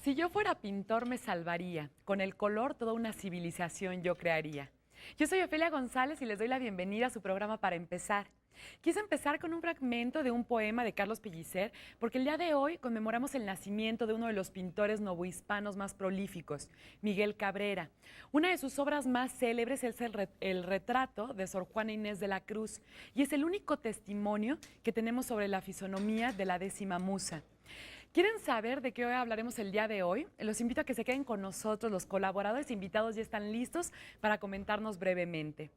Si yo fuera pintor me salvaría, con el color toda una civilización yo crearía. Yo soy Ofelia González y les doy la bienvenida a su programa Para Empezar. Quise empezar con un fragmento de un poema de Carlos Pellicer, porque el día de hoy conmemoramos el nacimiento de uno de los pintores novohispanos más prolíficos, Miguel Cabrera. Una de sus obras más célebres es el retrato de Sor Juana Inés de la Cruz, y es el único testimonio que tenemos sobre la fisonomía de la décima musa. ¿Quieren saber de qué hoy hablaremos el día de hoy? Los invito a que se queden con nosotros. Los colaboradores invitados ya están listos para comentarnos brevemente.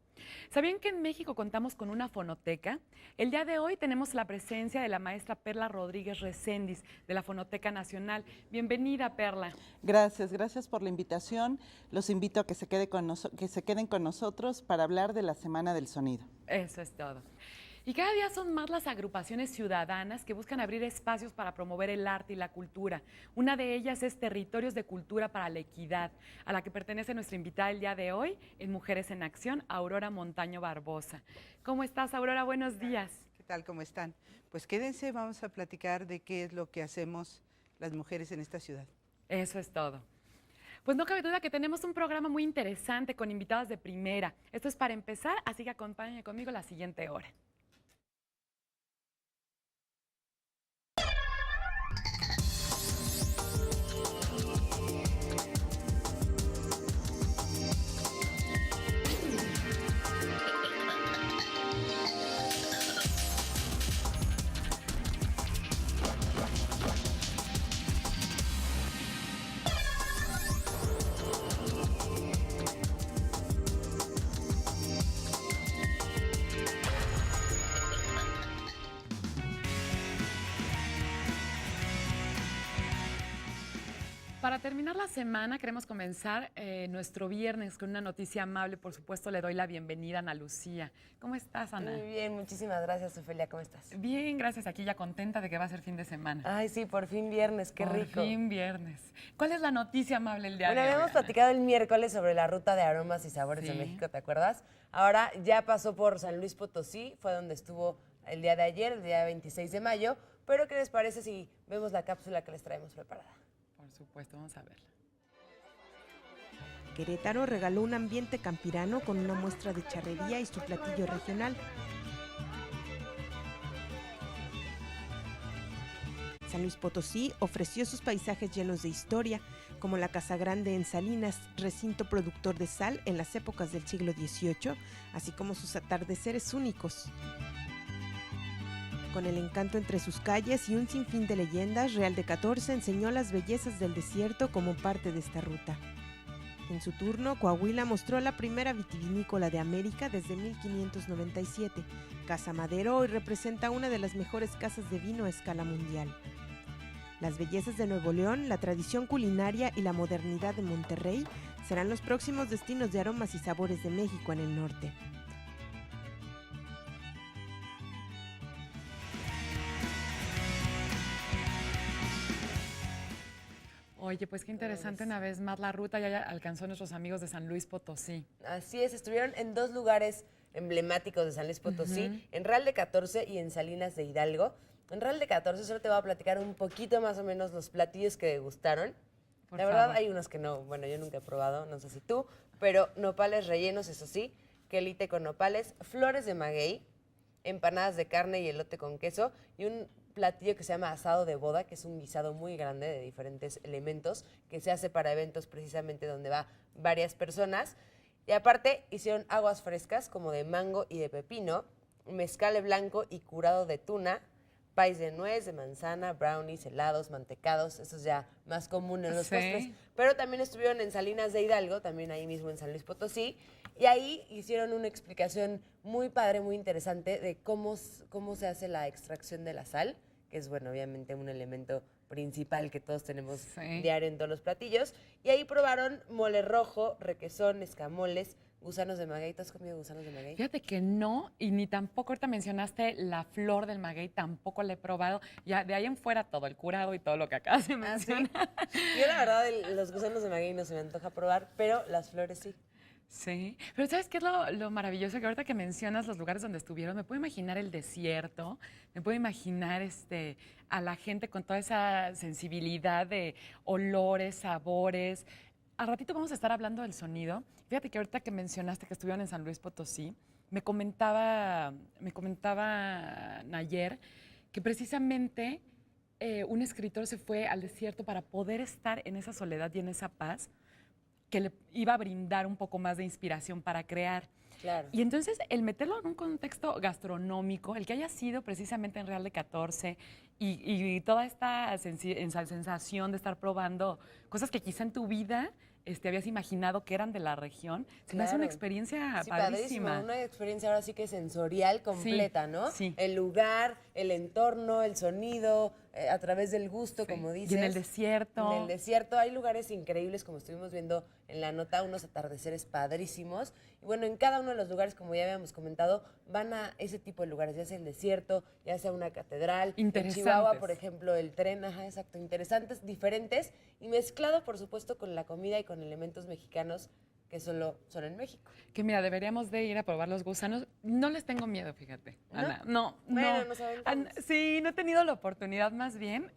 ¿Sabían que en México contamos con una fonoteca? El día de hoy tenemos la presencia de la maestra Perla Rodríguez Recendis, de la Fonoteca Nacional. Bienvenida, Perla. Gracias por la invitación. Los invito a que se queden con nosotros para hablar de la Semana del Sonido. Eso es todo. Y cada día son más las agrupaciones ciudadanas que buscan abrir espacios para promover el arte y la cultura. Una de ellas es Territorios de Cultura para la Equidad, a la que pertenece nuestra invitada el día de hoy en Mujeres en Acción, Aurora Montaño Barbosa. ¿Cómo estás, Aurora? Buenos días. ¿Qué tal? ¿Cómo están? Pues quédense, vamos a platicar de qué es lo que hacemos las mujeres en esta ciudad. Eso es todo. Pues no cabe duda que tenemos un programa muy interesante con invitadas de primera. Esto es Para Empezar, así que acompáñenme conmigo la siguiente hora. Para terminar la semana, queremos comenzar nuestro viernes con una noticia amable. Por supuesto, le doy la bienvenida a Ana Lucía. ¿Cómo estás, Ana? Muy bien, muchísimas gracias, Ofelia. ¿Cómo estás? Bien, gracias. Aquí ya contenta de que va a ser fin de semana. Ay, sí, por fin viernes, qué rico. Por fin viernes. ¿Cuál es la noticia amable el día Bueno, de hoy? habíamos platicado el miércoles sobre la ruta de aromas y sabores de México, ¿te acuerdas? Ahora ya pasó por San Luis Potosí, fue donde estuvo el día de ayer, el día 26 de mayo. Pero, ¿qué les parece si vemos la cápsula que les traemos preparada? Por supuesto, vamos a verla. Querétaro regaló un ambiente campirano con una muestra de charrería y su platillo regional. San Luis Potosí ofreció sus paisajes llenos de historia, como la Casa Grande en Salinas, recinto productor de sal en las épocas del siglo XVIII, así como sus atardeceres únicos. Con el encanto entre sus calles y un sinfín de leyendas, Real de 14 enseñó las bellezas del desierto como parte de esta ruta. En su turno, Coahuila mostró la primera vitivinícola de América desde 1597. Casa Madero hoy representa una de las mejores casas de vino a escala mundial. Las bellezas de Nuevo León, la tradición culinaria y la modernidad de Monterrey serán los próximos destinos de aromas y sabores de México en el norte. Oye, pues qué interesante una vez más la ruta ya alcanzó a nuestros amigos de San Luis Potosí. Así es, estuvieron en dos lugares emblemáticos de San Luis Potosí, en Real de 14 y en Salinas de Hidalgo. En Real de 14 solo te voy a platicar un poquito más o menos los platillos que degustaron. La verdad hay unos que no, bueno, yo nunca he probado, no sé si tú, pero nopales rellenos, eso sí, quelite con nopales, flores de maguey, empanadas de carne y elote con queso y un platillo que se llama asado de boda, que es un guisado muy grande de diferentes elementos que se hace para eventos precisamente donde va varias personas. Y aparte hicieron aguas frescas como de mango y de pepino, mezcal blanco y curado de tuna, país de nuez, de manzana, brownies, helados, mantecados, eso es ya más común en los postres. Pero también estuvieron en Salinas de Hidalgo, también ahí mismo en San Luis Potosí, y ahí hicieron una explicación muy padre, muy interesante de cómo se hace la extracción de la sal, que es, bueno, obviamente un elemento principal que todos tenemos diario en todos los platillos. Y ahí probaron mole rojo, requesón, escamoles, gusanos de maguey. ¿Tú has comido gusanos de maguey? Fíjate que no, y ni tampoco ahorita mencionaste la flor del maguey, tampoco la he probado. Ya de ahí en fuera todo, el curado y todo lo que acabas de mencionar. ¿Sí? Yo la verdad los gusanos de maguey no se me antoja probar, pero las flores sí. Sí, pero ¿sabes qué es lo maravilloso? Que ahorita que mencionas los lugares donde estuvieron, me puedo imaginar el desierto, me puedo imaginar a la gente con toda esa sensibilidad de olores, sabores. Al ratito vamos a estar hablando del sonido. Fíjate que ahorita que mencionaste que estuvieron en San Luis Potosí, me comentaba Nayer que precisamente un escritor se fue al desierto para poder estar en esa soledad y en esa paz que le iba a brindar un poco más de inspiración para crear. Claro. Y entonces el meterlo en un contexto gastronómico, el que haya sido precisamente en Real de 14 y toda esta sensación de estar probando cosas que quizá en tu vida habías imaginado que eran de la región, se me hace una Claro. experiencia Sí, padrísima. una experiencia ahora sí que sensorial completa, ¿no? sí. El lugar, el entorno, el sonido, a través del gusto, Sí. como dices. Y en el desierto. En el desierto hay lugares increíbles, como estuvimos viendo en la nota, unos atardeceres padrísimos. Y bueno, en cada uno de los lugares, como ya habíamos comentado, van a ese tipo de lugares, ya sea el desierto, ya sea una catedral. En Interesantes. Chihuahua, por ejemplo, el tren, ajá, exacto, interesantes, diferentes y mezclado, por supuesto, con la comida y con elementos mexicanos que solo son en México. Que mira, deberíamos de ir a probar los gusanos. No les tengo miedo, fíjate, ¿No? Ana. No, Bueno, no. nos aventamos. Sí, no he tenido la oportunidad más bien,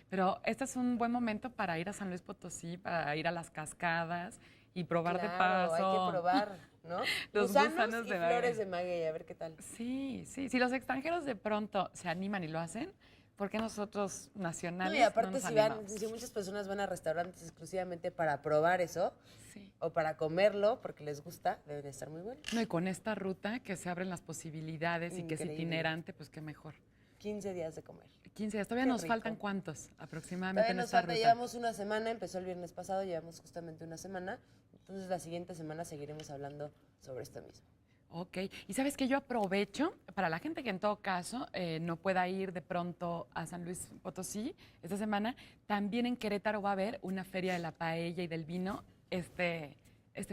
pero este es un buen momento para ir a San Luis Potosí, para ir a las cascadas y probar de Claro, paso. hay que probar, ¿no? Los gusanos Gusanos y de flores maguey. de maguey, a ver qué tal. Sí, sí. Si los extranjeros de pronto se animan y lo hacen, ¿por qué nosotros nacionales No, y aparte no nos si animamos? si muchas personas van a restaurantes exclusivamente para probar eso Sí. o para comerlo porque les gusta, deben estar muy buenos. No, y con esta ruta que se abren las posibilidades y que es Increíble. itinerante, pues qué mejor. 15 días de comer. 15 días. Todavía Qué nos rico. faltan cuántos aproximadamente Todavía en nos esta falta, ruta. llevamos una semana, empezó el viernes pasado, llevamos justamente una semana. Entonces la siguiente semana seguiremos hablando sobre esto mismo. Ok, y sabes que yo aprovecho para la gente que en todo caso no pueda ir de pronto a San Luis Potosí esta semana, también en Querétaro va a haber una feria de la paella y del vino este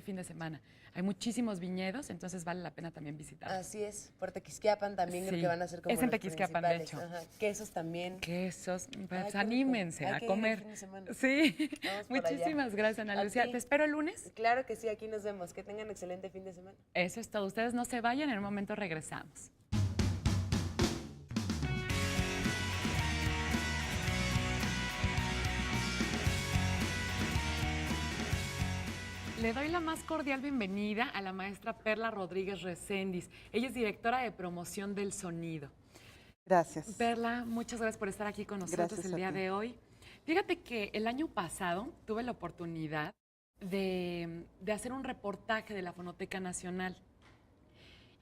fin de semana. Hay muchísimos viñedos, entonces vale la pena también visitar. Así es, por Tequisquiapan también creo Sí. que van a ser como Es en los Tequisquiapan, de principales. hecho. Ajá, quesos también. Quesos, pues Ay, qué rico. anímense Hay a que ir el comer. fin de semana. Sí, Vamos por allá. muchísimas gracias, Ana A Lucía. ti. Te espero el lunes. Claro que sí, aquí nos vemos. Que tengan excelente fin de semana. Eso es todo. Ustedes no se vayan, en un momento regresamos. Le doy la más cordial bienvenida a la maestra Perla Rodríguez Recendis. Ella es directora de promoción del sonido. Gracias. Perla, muchas gracias por estar aquí con nosotros Gracias el a día ti. de hoy. Fíjate que el año pasado tuve la oportunidad de hacer un reportaje de la Fonoteca Nacional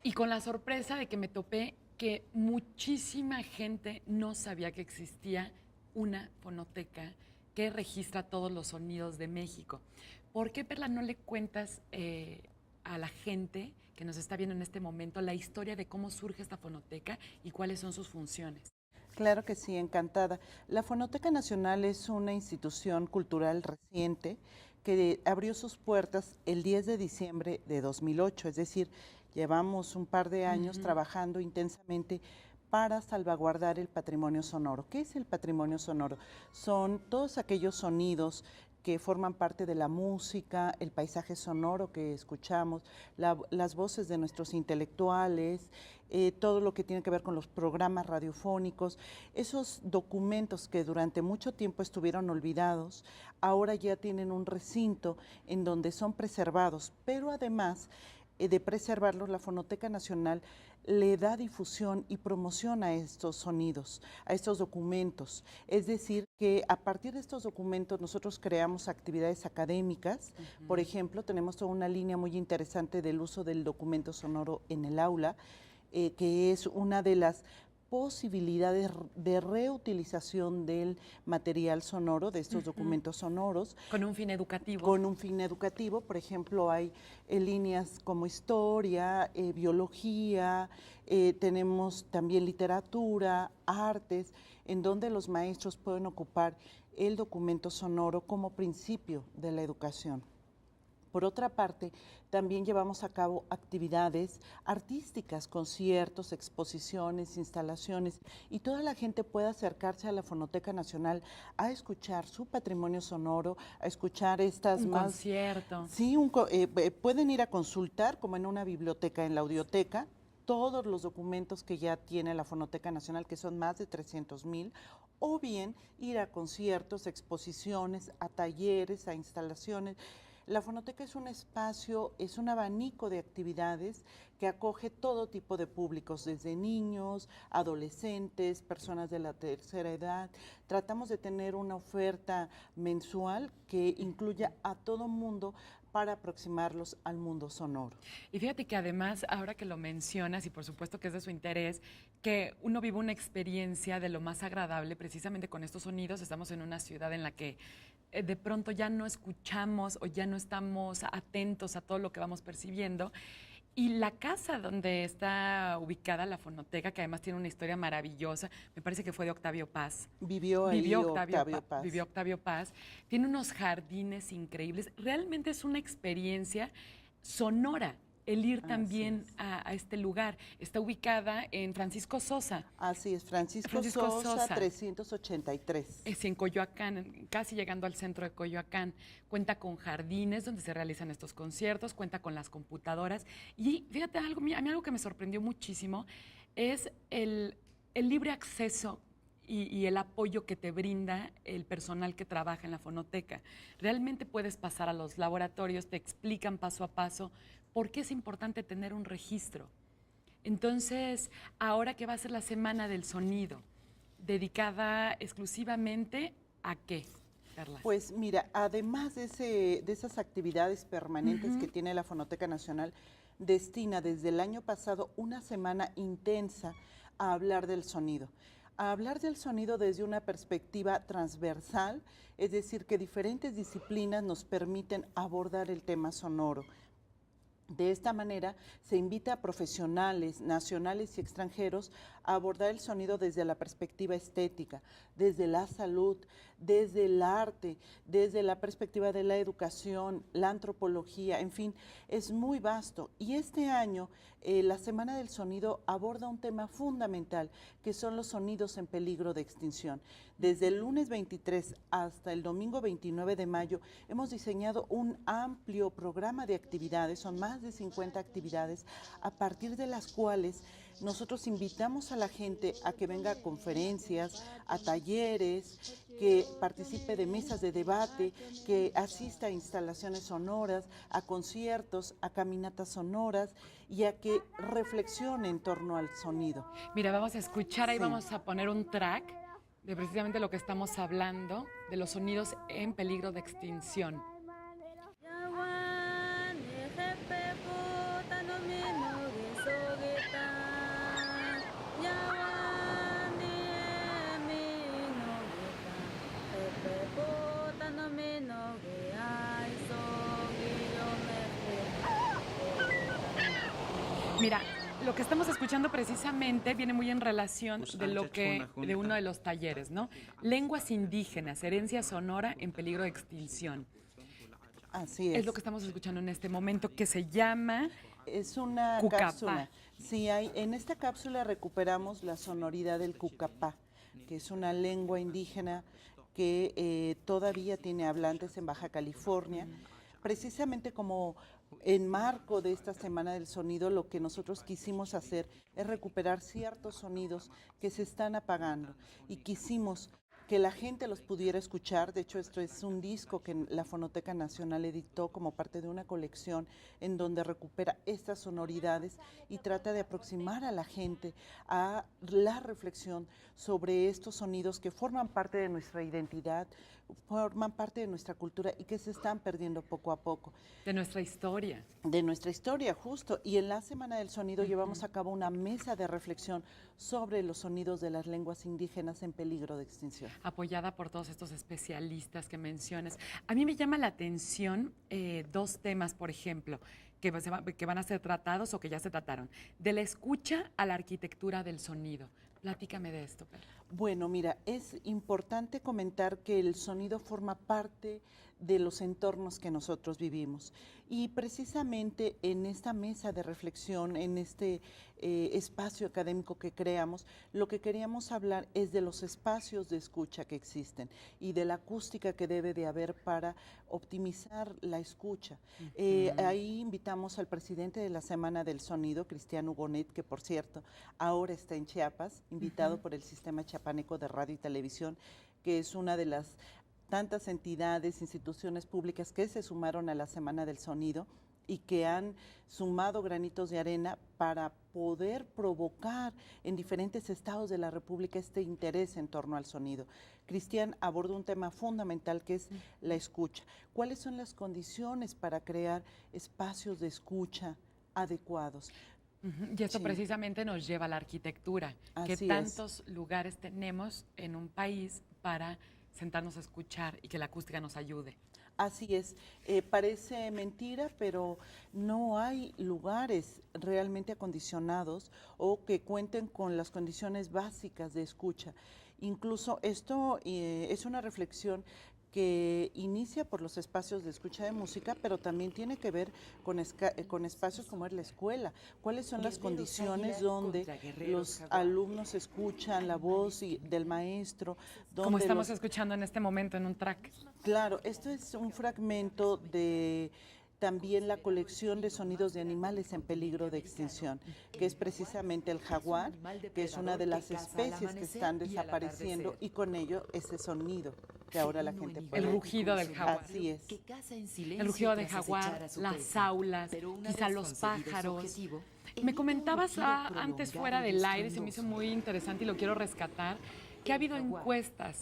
y con la sorpresa de que me topé que muchísima gente no sabía que existía una fonoteca que registra todos los sonidos de México. ¿Por qué, Perla, no le cuentas a la gente que nos está viendo en este momento la historia de cómo surge esta fonoteca y cuáles son sus funciones? Claro que sí, encantada. La Fonoteca Nacional es una institución cultural reciente que abrió sus puertas el 10 de diciembre de 2008, es decir, llevamos un par de años trabajando intensamente para salvaguardar el patrimonio sonoro. ¿Qué es el patrimonio sonoro? Son todos aquellos sonidos que forman parte de la música, el paisaje sonoro que escuchamos, las voces de nuestros intelectuales, todo lo que tiene que ver con los programas radiofónicos, esos documentos que durante mucho tiempo estuvieron olvidados, ahora ya tienen un recinto en donde son preservados, pero además de preservarlos, la Fonoteca Nacional le da difusión y promoción a estos sonidos, a estos documentos. Es decir, que a partir de estos documentos nosotros creamos actividades académicas. Por ejemplo, tenemos toda una línea muy interesante del uso del documento sonoro en el aula, que es una de las posibilidades de reutilización del material sonoro, de estos documentos sonoros. Con un fin educativo. Con un fin educativo, por ejemplo, hay líneas como historia, biología, tenemos también literatura, artes, en donde los maestros pueden ocupar el documento sonoro como principio de la educación. Por otra parte, también llevamos a cabo actividades artísticas, conciertos, exposiciones, instalaciones, y toda la gente puede acercarse a la Fonoteca Nacional a escuchar su patrimonio sonoro, a escuchar estas Un más... concierto. Sí, pueden ir a consultar, como en una biblioteca, en la audioteca, todos los documentos que ya tiene la Fonoteca Nacional, que son más de 300,000, o bien ir a conciertos, exposiciones, a talleres, a instalaciones. La Fonoteca es un espacio, es un abanico de actividades que acoge todo tipo de públicos, desde niños, adolescentes, personas de la tercera edad. Tratamos de tener una oferta mensual que incluya a todo mundo para aproximarlos al mundo sonoro. Y fíjate que además, ahora que lo mencionas, y por supuesto que es de su interés, que uno vive una experiencia de lo más agradable precisamente con estos sonidos. Estamos en una ciudad en la que de pronto ya no escuchamos o ya no estamos atentos a todo lo que vamos percibiendo. Y la casa donde está ubicada la fonoteca, que además tiene una historia maravillosa, me parece que fue de Octavio Paz. Vivió ahí Octavio Paz. Vivió Octavio Paz. Tiene unos jardines increíbles. Realmente es una experiencia sonora el ir también a este lugar. Está ubicada en Francisco Sosa. Así es, Francisco Sosa 383. Es en Coyoacán, casi llegando al centro de Coyoacán. Cuenta con jardines donde se realizan estos conciertos, cuenta con las computadoras. Y fíjate, a mí algo que me sorprendió muchísimo es el libre acceso y el apoyo que te brinda el personal que trabaja en la fonoteca. Realmente puedes pasar a los laboratorios, te explican paso a paso por qué es importante tener un registro. Entonces, ahora que va a ser la Semana del Sonido, dedicada exclusivamente ¿a qué, Carla? Pues mira, además de esas actividades permanentes que tiene la Fonoteca Nacional, destina desde el año pasado una semana intensa a hablar del sonido. A hablar del sonido desde una perspectiva transversal, es decir, que diferentes disciplinas nos permiten abordar el tema sonoro. De esta manera, se invita a profesionales nacionales y extranjeros a abordar el sonido desde la perspectiva estética, desde la salud, desde el arte, desde la perspectiva de la educación, la antropología, en fin, es muy vasto. Y este año, la Semana del Sonido aborda un tema fundamental, que son los sonidos en peligro de extinción. Desde el lunes 23 hasta el domingo 29 de mayo, hemos diseñado un amplio programa de actividades, son más de 50 actividades, a partir de las cuales nosotros invitamos a la gente a que venga a conferencias, a talleres, que participe de mesas de debate, que asista a instalaciones sonoras, a conciertos, a caminatas sonoras y a que reflexione en torno al sonido. Mira, vamos a escuchar, ahí Sí. vamos a poner un track de precisamente lo que estamos hablando, de los sonidos en peligro de extinción. Mira, lo que estamos escuchando precisamente viene muy en relación de uno de los talleres, ¿no? Lenguas indígenas, herencia sonora en peligro de extinción. Así es. Es lo que estamos escuchando en este momento, que se llama Es una Cucapá. cápsula. Sí, en esta cápsula recuperamos la sonoridad del cucapá, que es una lengua indígena que todavía tiene hablantes en Baja California. Precisamente como en marco de esta Semana del Sonido, lo que nosotros quisimos hacer es recuperar ciertos sonidos que se están apagando y quisimos que la gente los pudiera escuchar. De hecho, esto es un disco que la Fonoteca Nacional editó como parte de una colección en donde recupera estas sonoridades y trata de aproximar a la gente a la reflexión sobre estos sonidos que forman parte de nuestra identidad, forman parte de nuestra cultura y que se están perdiendo poco a poco. de nuestra historia. De nuestra historia, justo. Y en la Semana del Sonido llevamos a cabo una mesa de reflexión sobre los sonidos de las lenguas indígenas en peligro de extinción. Apoyada por todos estos especialistas que mencionas. A mí me llama la atención dos temas, por ejemplo, que van a ser tratados o que ya se trataron. De la escucha a la arquitectura del sonido. Platícame de esto, Pedro. Bueno, mira, es importante comentar que el sonido forma parte de los entornos que nosotros vivimos. Y precisamente en esta mesa de reflexión, en este espacio académico que creamos, lo que queríamos hablar es de los espacios de escucha que existen y de la acústica que debe de haber para optimizar la escucha. Ahí invitamos al presidente de la Semana del Sonido, Cristian Hugonet, que por cierto ahora está en Chiapas, invitado por el Sistema Chiapaneco de Radio y Televisión, que es una de las tantas entidades, instituciones públicas que se sumaron a la Semana del Sonido y que han sumado granitos de arena para poder provocar en diferentes estados de la República este interés en torno al sonido. Cristian abordó un tema fundamental que es la escucha. ¿Cuáles son las condiciones para crear espacios de escucha adecuados? Y esto Sí. precisamente nos lleva a la arquitectura. ¿Qué Así es. tantos lugares tenemos en un país para sentarnos a escuchar y que la acústica nos ayude? Así es, parece mentira, pero no hay lugares realmente acondicionados o que cuenten con las condiciones básicas de escucha. Incluso esto es una reflexión que inicia por los espacios de escucha de música, pero también tiene que ver con espacios como es la escuela. ¿Cuáles son las condiciones donde los alumnos escuchan la voz del maestro? Como donde estamos escuchando en este momento en un track. Claro, esto es un fragmento de también la colección de sonidos de animales en peligro de extinción, que es precisamente el jaguar, que es una de las especies que están desapareciendo, y con ello ese sonido que ahora la gente puede. El rugido del jaguar. Así es. El rugido del jaguar, las aulas, quizá los pájaros. Me comentabas antes fuera del aire, se me hizo muy interesante y lo quiero rescatar, que ha habido encuestas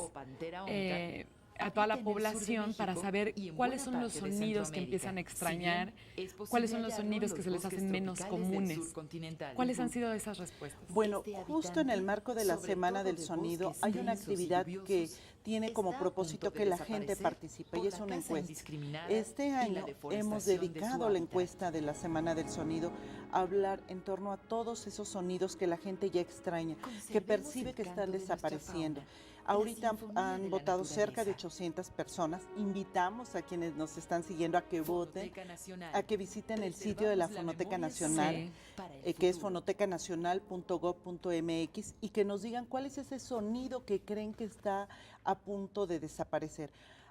a toda la población para saber cuáles son los sonidos que empiezan a extrañar, cuáles son los sonidos que se les hacen menos comunes. ¿Cuáles han sido esas respuestas? Bueno, justo en el marco de la Semana del Sonido hay una actividad que tiene como propósito que la gente participe y es una encuesta. Este año hemos dedicado la encuesta de la Semana del Sonido a hablar en torno a todos esos sonidos que la gente ya extraña, que percibe que están desapareciendo. Ahorita han votado cerca de 800 personas. Invitamos a quienes nos están siguiendo a que voten, a que visiten el sitio de la Fonoteca Nacional, que es fonotecanacional.gov.mx, y que nos digan cuál es ese sonido que creen que está a punto de desaparecer.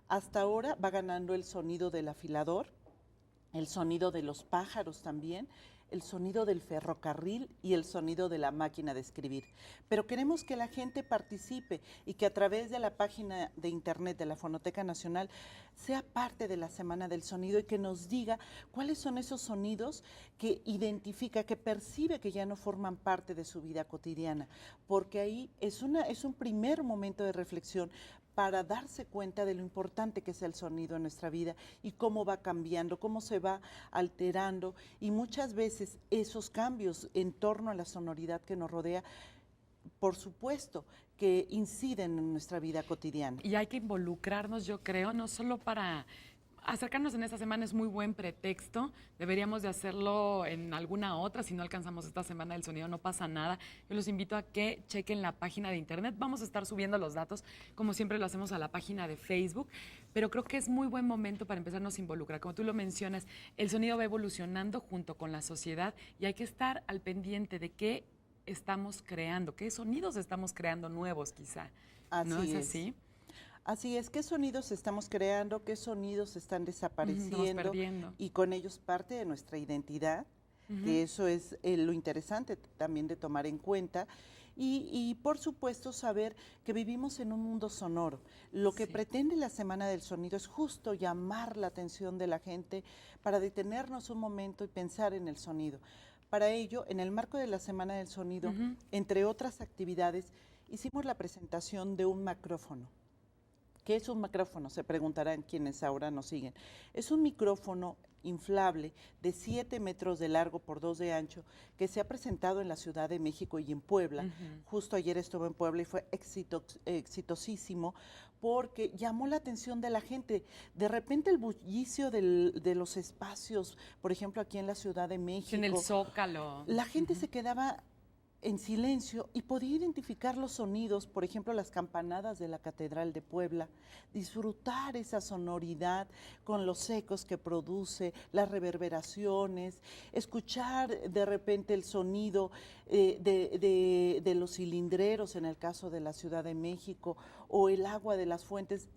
Hasta ahora va ganando el sonido del afilador, el sonido de los pájaros también, el sonido del ferrocarril y el sonido de la máquina de escribir. Pero queremos que la gente participe y que a través de la página de internet de la Fonoteca Nacional sea parte de la Semana del Sonido y que nos diga cuáles son esos sonidos que identifica, que percibe que ya no forman parte de su vida cotidiana, porque ahí es un primer momento de reflexión para darse cuenta de lo importante que es el sonido en nuestra vida y cómo va cambiando, cómo se va alterando, y muchas veces esos cambios en torno a la sonoridad que nos rodea, por supuesto, que inciden en nuestra vida cotidiana. Y hay que involucrarnos, yo creo, no solo para acercarnos en esta semana, es muy buen pretexto, deberíamos de hacerlo en alguna otra, si no alcanzamos esta Semana del Sonido no pasa nada. Yo los invito a que chequen la página de internet, vamos a estar subiendo los datos, como siempre lo hacemos a la página de Facebook, pero creo que es muy buen momento para empezarnos a involucrar. Como tú lo mencionas, el sonido va evolucionando junto con la sociedad y hay que estar al pendiente de qué estamos creando, qué sonidos estamos creando nuevos quizá. ¿No es así? Así es, ¿qué sonidos estamos creando? ¿Qué sonidos están desapareciendo? Estamos perdiendo. Y con ellos parte de nuestra identidad, que eso es lo interesante también de tomar en cuenta. Y por supuesto saber que vivimos en un mundo sonoro. Lo que pretende la Semana del Sonido es justo llamar la atención de la gente para detenernos un momento y pensar en el sonido. Para ello, en el marco de la Semana del Sonido, entre otras actividades, hicimos la presentación de un macrófono. ¿Qué es un micrófono? Se preguntarán quienes ahora nos siguen. Es un micrófono inflable de 7 metros de largo por 2 de ancho que se ha presentado en la Ciudad de México y en Puebla. Justo ayer estuve en Puebla y fue exitosísimo porque llamó la atención de la gente. De repente el bullicio de los espacios, por ejemplo aquí en la Ciudad de México. En el Zócalo. La gente se quedaba en silencio y podía identificar los sonidos, por ejemplo, las campanadas de la Catedral de Puebla, disfrutar esa sonoridad con los ecos que produce, las reverberaciones, escuchar de repente el sonido de los cilindreros en el caso de la Ciudad de México o el agua de las fuentes.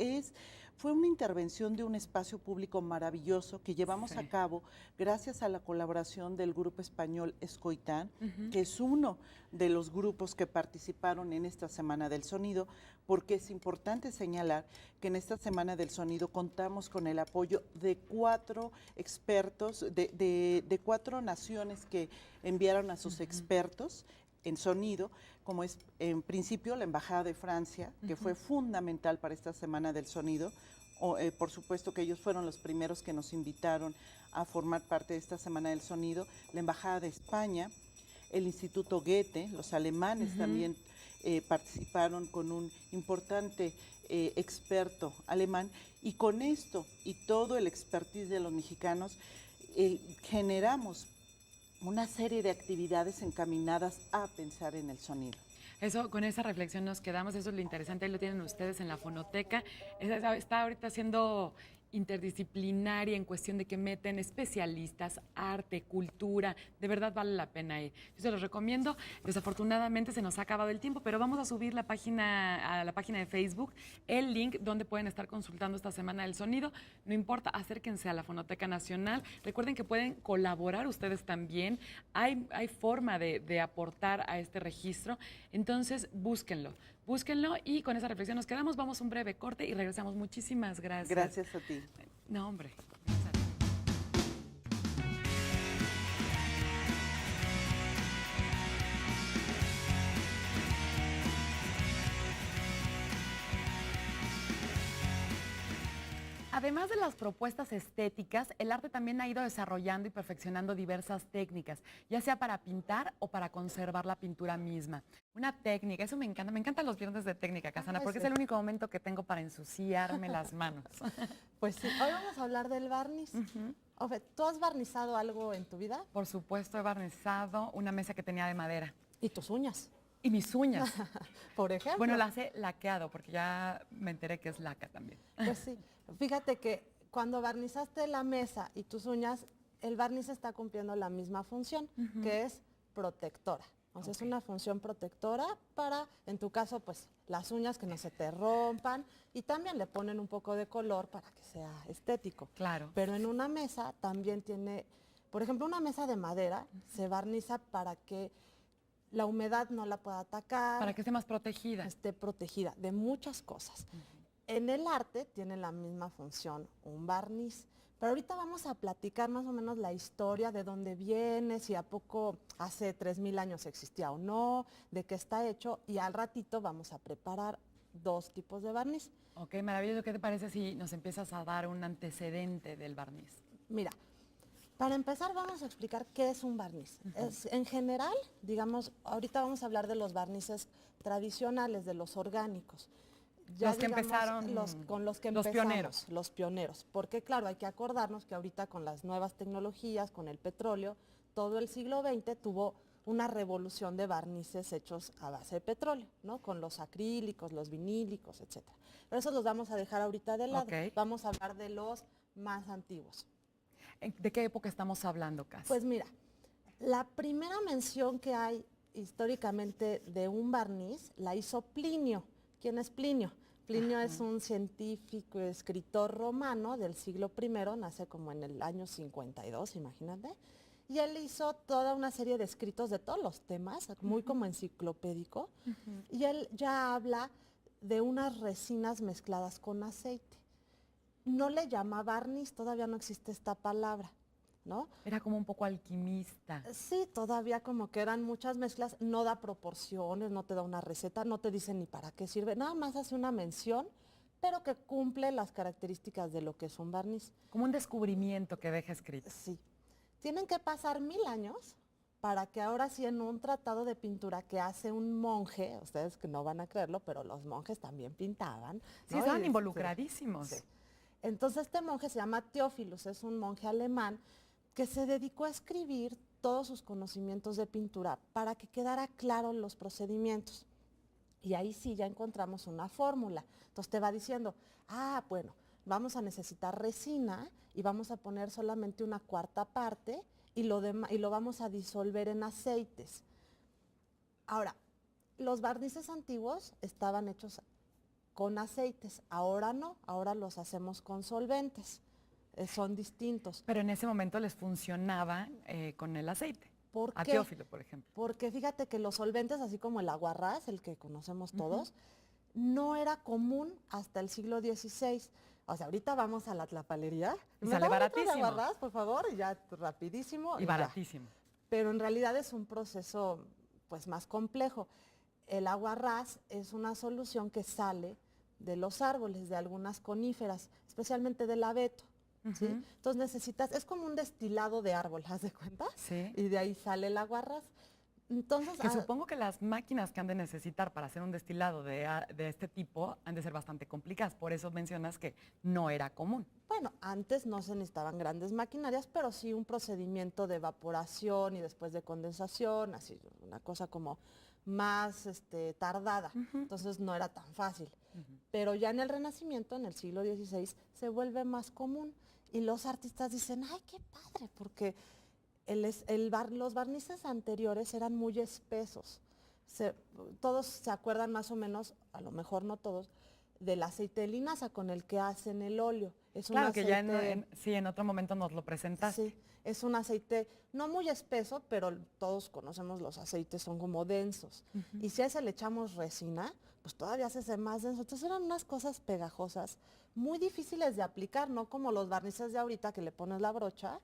Fue una intervención de un espacio público maravilloso que llevamos a cabo gracias a la colaboración del grupo español Escoitán, que es uno de los grupos que participaron en esta Semana del Sonido, porque es importante señalar que en esta Semana del Sonido contamos con el apoyo de 4 expertos, de 4 naciones que enviaron a sus expertos en sonido, como es en principio la Embajada de Francia, que fue fundamental para esta Semana del Sonido. Por supuesto que ellos fueron los primeros que nos invitaron a formar parte de esta Semana del Sonido, la Embajada de España, el Instituto Goethe, los alemanes también participaron con un importante experto alemán, y con esto y todo el expertise de los mexicanos generamos una serie de actividades encaminadas a pensar en el sonido. Eso, con esa reflexión nos quedamos, eso es lo interesante, ahí lo tienen ustedes en la fonoteca. Está ahorita siendo interdisciplinaria en cuestión de que meten especialistas, arte, cultura, de verdad vale la pena ir. Yo se los recomiendo. Desafortunadamente se nos ha acabado el tiempo, pero vamos a subir a la página de Facebook el link donde pueden estar consultando esta Semana del Sonido. No importa, acérquense a la Fonoteca Nacional. Recuerden que pueden colaborar ustedes también. Hay forma de aportar a este registro, entonces búsquenlo y con esa reflexión nos quedamos. Vamos a un breve corte y regresamos. Muchísimas gracias. Gracias a ti. No, hombre. Además de las propuestas estéticas, el arte también ha ido desarrollando y perfeccionando diversas técnicas, ya sea para pintar o para conservar la pintura misma. Una técnica, eso me encantan los viernes de técnica, Casana, porque es el único momento que tengo para ensuciarme las manos. Pues sí, hoy vamos a hablar del barniz. Ofe, ¿tú has barnizado algo en tu vida? Por supuesto, he barnizado una mesa que tenía de madera. ¿Y tus uñas? Y mis uñas. Por ejemplo. Bueno, las he laqueado, porque ya me enteré que es laca también. Pues sí, fíjate que cuando barnizaste la mesa y tus uñas, el barniz está cumpliendo la misma función, que es protectora. Entonces es una función protectora para, en tu caso, pues las uñas que no se te rompan, y también le ponen un poco de color para que sea estético. Claro. Pero en una mesa también tiene, por ejemplo, una mesa de madera se barniza para que la humedad no la pueda atacar. Para que esté más protegida. Esté protegida de muchas cosas. En el arte tiene la misma función un barniz. Pero ahorita vamos a platicar más o menos la historia de dónde viene, si a poco hace 3000 años existía o no, de qué está hecho, y al ratito vamos a preparar 2 tipos de barniz. Ok, maravilloso. ¿Qué te parece si nos empiezas a dar un antecedente del barniz? Mira, para empezar vamos a explicar qué es un barniz. En general, digamos, ahorita vamos a hablar de los barnices tradicionales, de los orgánicos. Ya, los que empezaron, con los que los empezamos, pioneros. los pioneros. Porque claro, hay que acordarnos que ahorita con las nuevas tecnologías, con el petróleo, todo el siglo XX tuvo una revolución de barnices hechos a base de petróleo, ¿no? Con los acrílicos, los vinílicos, etc. Pero esos los vamos a dejar ahorita de lado. Okay. Vamos a hablar de los más antiguos. ¿De qué época estamos hablando, Cas? Pues mira, la primera mención que hay históricamente de un barniz la hizo Plinio. ¿Quién es Plinio? Plinio es un científico, escritor romano del siglo I, nace como en el año 52, imagínate. Y él hizo toda una serie de escritos de todos los temas, muy como enciclopédico. Y él ya habla de unas resinas mezcladas con aceite. No le llama barniz, todavía no existe esta palabra, ¿no? Era como un poco alquimista. Sí, todavía como que eran muchas mezclas, no da proporciones, no te da una receta, no te dice ni para qué sirve, nada más hace una mención, pero que cumple las características de lo que es un barniz. Como un descubrimiento que deja escrito. Sí. Tienen que pasar 1000 años para que ahora sí en un tratado de pintura que hace un monje, ustedes que no van a creerlo, pero los monjes también pintaban. Sí, ¿no? estaban involucradísimos. Sí. Entonces este monje se llama Teófilos, es un monje alemán que se dedicó a escribir todos sus conocimientos de pintura para que quedara claro los procedimientos. Y ahí sí ya encontramos una fórmula. Entonces te va diciendo, bueno, vamos a necesitar resina y vamos a poner solamente una cuarta parte y lo vamos a disolver en aceites. Ahora, los barnices antiguos estaban hechos con aceites, ahora no, ahora los hacemos con solventes, son distintos. Pero en ese momento les funcionaba con el aceite. ¿Por A qué? Teófilo, por ejemplo. Porque fíjate que los solventes, así como el aguarrás, el que conocemos todos, no era común hasta el siglo XVI. O sea, ahorita vamos a la tlapalería. Y ¿Me sale da un litro baratísimo. de aguarrás, por favor? Y ya rapidísimo. Y ya. baratísimo. Pero en realidad es un proceso pues más complejo. El aguarrás es una solución que sale de los árboles, de algunas coníferas, especialmente del abeto. ¿Sí? Entonces necesitas, es como un destilado de árbol, ¿haz de cuenta? Sí. Y de ahí sale el aguarrás. Entonces, Que supongo que las máquinas que han de necesitar para hacer un destilado de este tipo han de ser bastante complicadas. Por eso mencionas que no era común. bueno, antes no se necesitaban grandes maquinarias, pero sí un procedimiento de evaporación y después de condensación, así, una cosa como más tardada. Entonces no era tan fácil. Pero ya en el Renacimiento, en el siglo XVI, se vuelve más común. Y los artistas dicen, ¡ay, qué padre! Porque los barnices anteriores eran muy espesos. Todos se acuerdan más o menos, a lo mejor no todos, del aceite de linaza con el que hacen el óleo. Es Claro un que ya en otro momento nos lo presentaste. Sí, es un aceite no muy espeso, pero todos conocemos los aceites, son como densos. Y si a ese le echamos resina, pues todavía se hace más denso. Entonces eran unas cosas pegajosas, muy difíciles de aplicar, no como los barnices de ahorita que le pones la brocha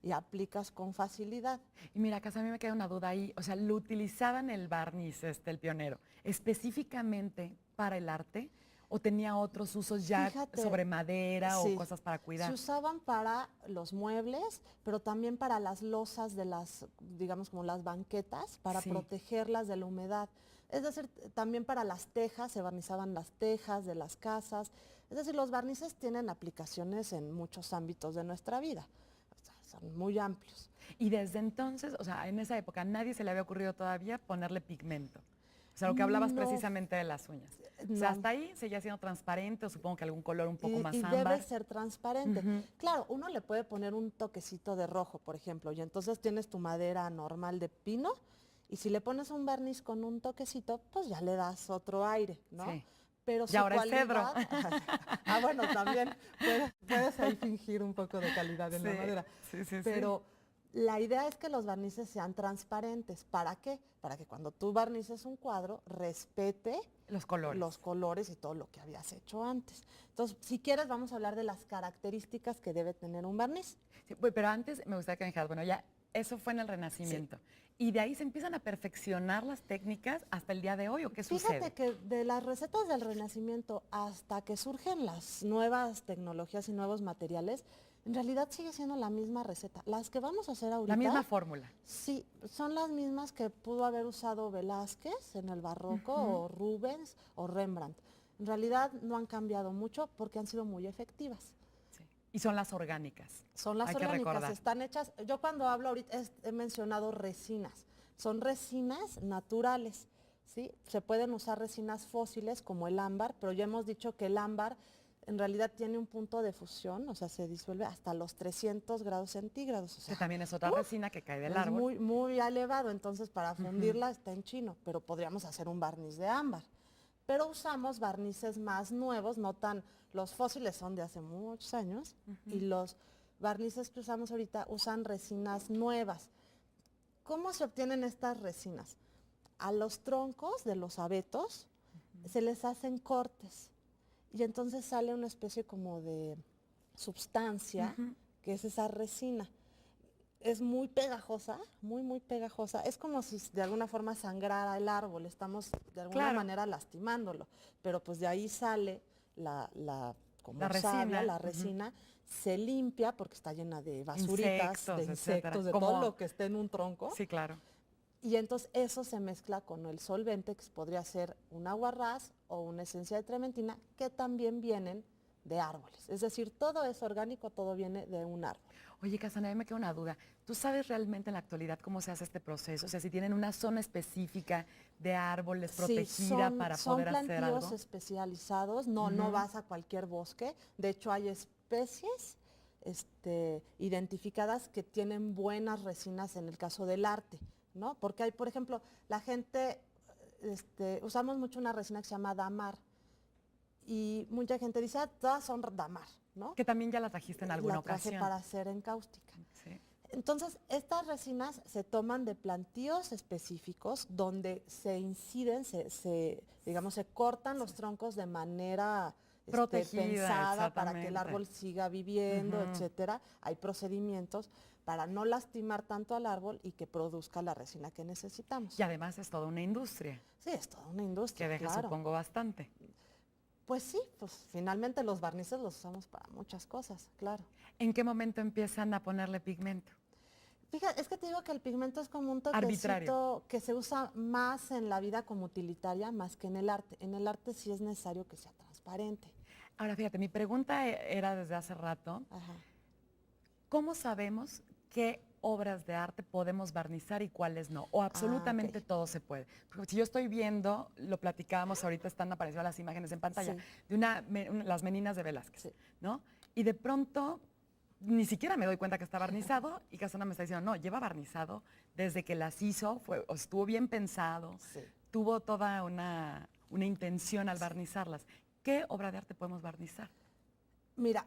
y aplicas con facilidad. Y mira, Casa, a mí me queda una duda ahí. O sea, ¿lo utilizaban el barniz, el pionero, específicamente para el arte? ¿O tenía otros usos ya Fíjate, sobre madera sí, o cosas para cuidar? se usaban para los muebles, pero también para las losas de las, digamos como las banquetas, para Sí. protegerlas de la humedad. Es decir, también para las tejas, se barnizaban las tejas de las casas. Es decir, los barnices tienen aplicaciones en muchos ámbitos de nuestra vida. O sea, son muy amplios. Y desde entonces, o sea, en esa época, ¿a nadie se le había ocurrido todavía ponerle pigmento? O sea, lo que hablabas No. precisamente de las uñas. O sea, No. hasta ahí seguía siendo transparente o supongo que algún color un poco más y ámbar. debe ser transparente. Claro, uno le puede poner un toquecito de rojo, por ejemplo, y entonces tienes tu madera normal de pino, y si le pones un barniz con un toquecito, pues ya le das otro aire, ¿no? Sí. Pero Y ahora es cedro. bueno, también puedes ahí fingir un poco de calidad en la madera. Sí, sí, Pero la idea es que los barnices sean transparentes. ¿Para qué? Para que cuando tú barnices un cuadro, respete los colores. los colores y todo lo que habías hecho antes. Entonces, si quieres, vamos a hablar de las características que debe tener un barniz. Sí, pero antes me gustaría que me dijeras, bueno, ya eso fue en el Renacimiento. ¿Y de ahí se empiezan a perfeccionar las técnicas hasta el día de hoy o qué sucede? Fíjate que de las recetas del Renacimiento hasta que surgen las nuevas tecnologías y nuevos materiales, en realidad sigue siendo la misma receta. Las que vamos a hacer ahorita. La misma fórmula. Sí, son las mismas que pudo haber usado Velázquez en el barroco o Rubens o Rembrandt. En realidad no han cambiado mucho porque han sido muy efectivas. Sí. Y son las orgánicas. Son las Hay que orgánicas, recordar. están hechas, yo cuando hablo ahorita he mencionado resinas, son resinas naturales, ¿sí? Se pueden usar resinas fósiles como el ámbar, pero ya hemos dicho que el ámbar en realidad tiene un punto de fusión, o sea, se disuelve hasta los 300 grados centígrados. O sea, Que también es otra resina que cae del es árbol. muy, muy elevado, entonces para fundirla está en chino, pero podríamos hacer un barniz de ámbar. Pero usamos barnices más nuevos, no tan, los fósiles son de hace muchos años, y los barnices que usamos ahorita usan resinas nuevas. ¿Cómo se obtienen estas resinas? A los troncos de los abetos se les hacen cortes y entonces sale una especie como de sustancia que es esa resina. Es muy pegajosa, muy, muy pegajosa. Es como si de alguna forma sangrara el árbol, estamos de alguna manera lastimándolo, pero pues de ahí sale como savia, la resina, se limpia porque está llena de basuritas, de insectos, de todo lo que esté en un tronco. Sí, claro. Y entonces eso se mezcla con el solvente, que podría ser un aguarrás o una esencia de trementina, que también vienen de árboles. Es decir, todo es orgánico, todo viene de un árbol. Oye, Casandra, a mí me queda una duda. ¿Tú sabes realmente en la actualidad cómo se hace este proceso? O sea, si tienen una zona específica de árboles protegida para poder hacer Son plantíos algo. especializados, no vas a cualquier bosque. De hecho, hay especies identificadas que tienen buenas resinas en el caso del arte, ¿no? Porque hay, por ejemplo, la gente, usamos mucho una resina que se llama damar y mucha gente dice, todas son damar, ¿no? Que también ya la trajiste en alguna La traje ocasión. para hacer en cáustica. Sí. Entonces, estas resinas se toman de plantíos específicos donde se inciden, digamos, se cortan los troncos de manera Protegida, pensada para que el exactamente. árbol siga viviendo, etcétera. Hay procedimientos para no lastimar tanto al árbol y que produzca la resina que necesitamos. Y además es toda una industria Sí, es toda una industria, que deja, claro. supongo, bastante. Pues sí, pues finalmente los barnices los usamos para muchas cosas, claro. ¿En qué momento empiezan a ponerle pigmento? Fíjate, es que te digo que el pigmento es como un Arbitrario. toquecito que se usa más en la vida como utilitaria, más que en el arte. En el arte sí es necesario que sea transparente. Ahora, fíjate, mi pregunta era desde hace rato, Ajá. ¿cómo sabemos qué obras de arte podemos barnizar y cuáles no? O absolutamente ok. todo se puede. Porque si yo estoy viendo, lo platicábamos ahorita, están apareciendo las imágenes en pantalla, Sí. de las meninas de Velázquez, Sí. ¿no? Y de pronto, ni siquiera me doy cuenta que está barnizado y Casandra me está diciendo, no, lleva barnizado desde que las hizo, estuvo bien pensado, Sí. tuvo toda una intención al barnizarlas. ¿Qué obra de arte podemos barnizar? Mira,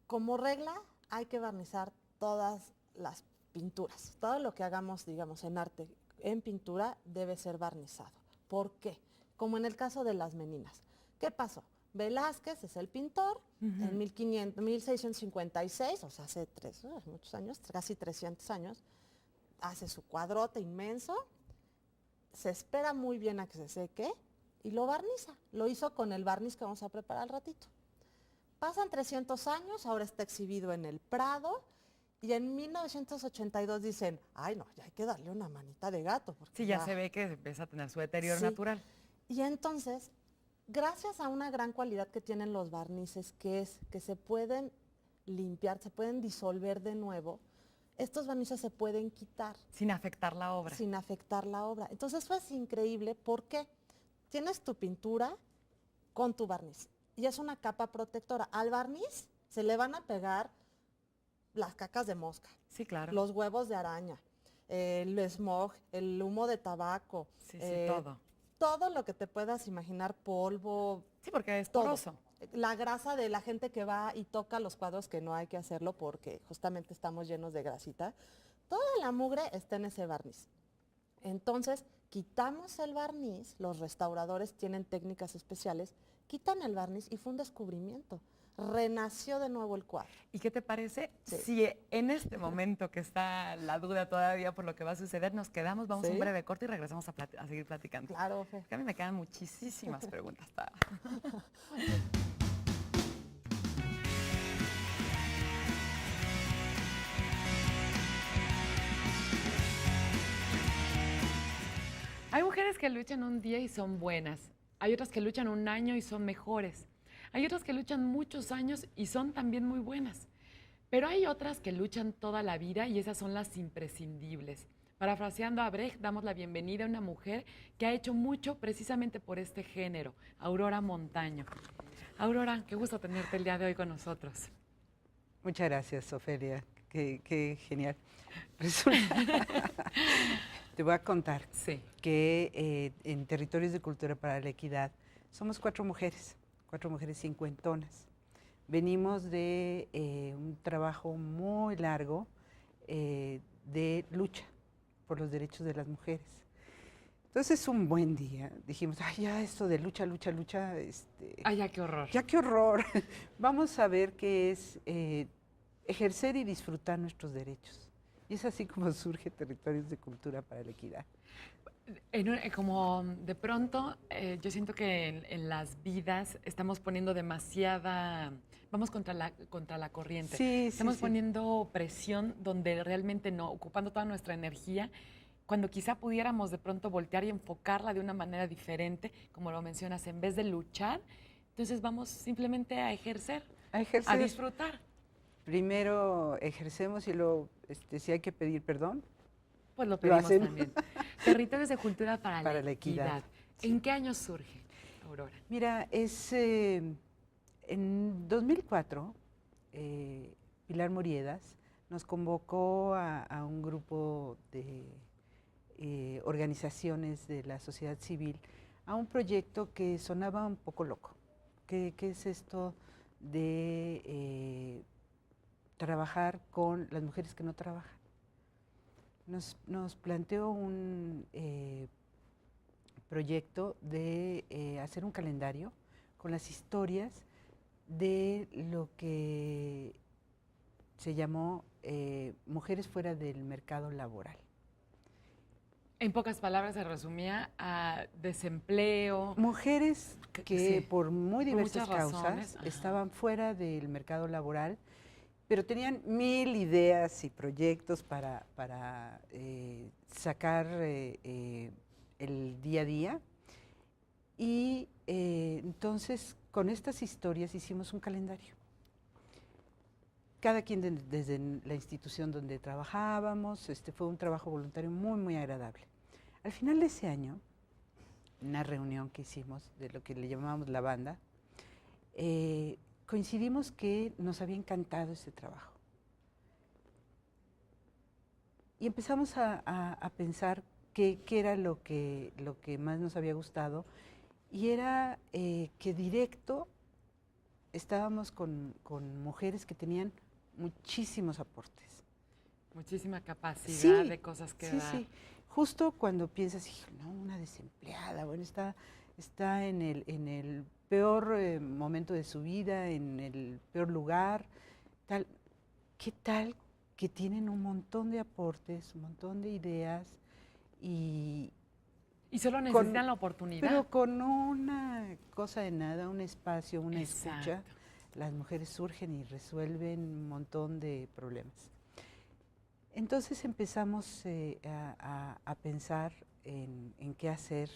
como regla hay que barnizar todas las pinturas. Todo lo que hagamos, digamos, en arte, en pintura, debe ser barnizado. ¿Por qué? Como en el caso de las meninas. ¿Qué pasó? Velázquez es el pintor, en 1656, o sea, hace muchos años, casi 300 años, hace su cuadrote inmenso, se espera muy bien a que se seque y lo barniza. Lo hizo con el barniz que vamos a preparar al ratito. Pasan 300 años, ahora está exhibido en el Prado y en 1982 dicen, ay no, ya hay que darle una manita de gato. Porque Sí, ya se ve que empieza a tener su deterioro Sí. natural. Y entonces, gracias a una gran cualidad que tienen los barnices, que es que se pueden limpiar, se pueden disolver de nuevo, estos barnices se pueden quitar Sin afectar la obra. sin afectar la obra. Entonces eso es increíble porque tienes tu pintura con tu barniz y es una capa protectora. Al barniz se le van a pegar las cacas de mosca, Sí, claro. los huevos de araña, el smog, el humo de tabaco, Sí, todo. todo lo que te puedas imaginar, polvo, Sí, porque es todo. poroso. La grasa de la gente que va y toca los cuadros, que no hay que hacerlo porque justamente estamos llenos de grasita, toda la mugre está en ese barniz. Entonces, quitamos el barniz, los restauradores tienen técnicas especiales, quitan el barniz y fue un descubrimiento. Renació de nuevo el cuadro. ¿Y qué te parece Sí. si en este momento que está la duda todavía por lo que va a suceder, nos quedamos, vamos a un Sí. breve corte y regresamos a seguir platicando? Claro, Fe. Porque a mí me quedan muchísimas preguntas. Hay mujeres que luchan un día y son buenas. Hay otras que luchan un año y son mejores. Hay otras que luchan muchos años y son también muy buenas. Pero hay otras que luchan toda la vida y esas son las imprescindibles. Parafraseando a Brecht, damos la bienvenida a una mujer que ha hecho mucho precisamente por este género, Aurora Montaño. Aurora, qué gusto tenerte el día de hoy con nosotros. Muchas gracias, Ofelia. Qué genial. Resulta, te voy a contar Sí. que en Territorios de Cultura para la Equidad somos cuatro mujeres cincuentonas. Venimos de un trabajo muy largo de lucha por los derechos de las mujeres. Entonces, un buen día dijimos, ay, ya esto de lucha, Ay, ya qué horror. ya qué horror. Vamos a ver qué es ejercer y disfrutar nuestros derechos. Y es así como surge Territorios de Cultura para la Equidad. Como de pronto, yo siento que en las vidas estamos poniendo vamos contra la corriente. Sí, Estamos sí. poniendo presión donde realmente no, ocupando toda nuestra energía, cuando quizá pudiéramos de pronto voltear y enfocarla de una manera diferente, como lo mencionas, en vez de luchar, Entonces vamos simplemente a ejercer, A ejercer. a disfrutar. Primero ejercemos y luego, si hay que pedir perdón, Pues lo Lo pedimos hacemos. también. Territorios de Cultura para la Equidad. sí. ¿En qué año surge, Aurora? Mira, en 2004, Pilar Moriedas nos convocó a un grupo de organizaciones de la sociedad civil a un proyecto que sonaba un poco loco. ¿Qué es esto de trabajar con las mujeres que no trabajan? Nos planteó un proyecto de hacer un calendario con las historias de lo que se llamó Mujeres fuera del mercado laboral. En pocas palabras se resumía a desempleo. Mujeres que Sí, por muy por diversas muchas causas razones, ajá. estaban fuera del mercado laboral, pero tenían 1000 ideas y proyectos para sacar el día a día. Y entonces con estas historias hicimos un calendario. Cada quien desde la institución donde trabajábamos, fue un trabajo voluntario muy, muy agradable. Al final de ese año, una reunión que hicimos de lo que le llamábamos la banda, coincidimos que nos había encantado ese trabajo. Y empezamos a pensar qué era lo que más nos había gustado, y era que directo estábamos con mujeres que tenían muchísimos aportes. Muchísima capacidad Sí, de cosas que sí, dar. sí. Justo cuando piensas, "Hijo, no, una desempleada, bueno, está en el peor momento de su vida, en el peor lugar, tal. ¿Qué tal que tienen un montón de aportes, un montón de ideas y Y solo necesitan la oportunidad. pero con una cosa de nada, un espacio, una escucha, Exacto. las mujeres surgen y resuelven un montón de problemas. Entonces empezamos a pensar en qué hacer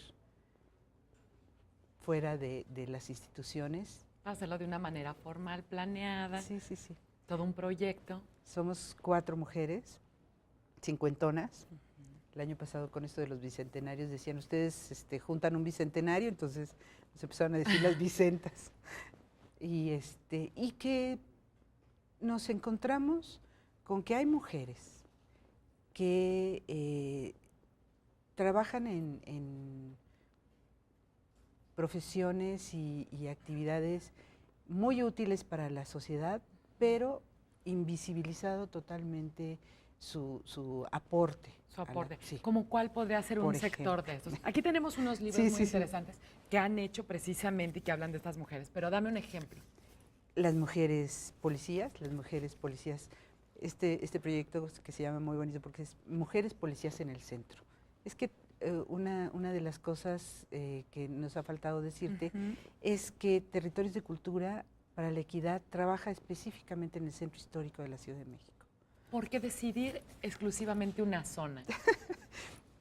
fuera de las instituciones. Hacerlo de una manera formal, planeada, Sí, sí, sí. todo un proyecto. Somos 4 mujeres, cincuentonas. El año pasado con esto de los bicentenarios decían, ustedes juntan un bicentenario, entonces nos empezaron a decir las Vicentas. Y que nos encontramos con que hay mujeres que trabajan en profesiones y actividades muy útiles para la sociedad, pero invisibilizado totalmente su aporte. Su aporte. Sí. ¿Cómo cuál podría ser un Por sector ejemplo. de estos? Aquí tenemos unos libros Sí, muy sí, sí. interesantes que han hecho precisamente y que hablan de estas mujeres, pero dame un ejemplo. Las mujeres policías, este proyecto que se llama muy bonito porque es Mujeres Policías en el Centro. Es que una de las cosas que nos ha faltado decirte Ujú. es que Territorios de Cultura para la Equidad trabaja específicamente en el Centro Histórico de la Ciudad de México. ¿Por qué decidir exclusivamente una zona?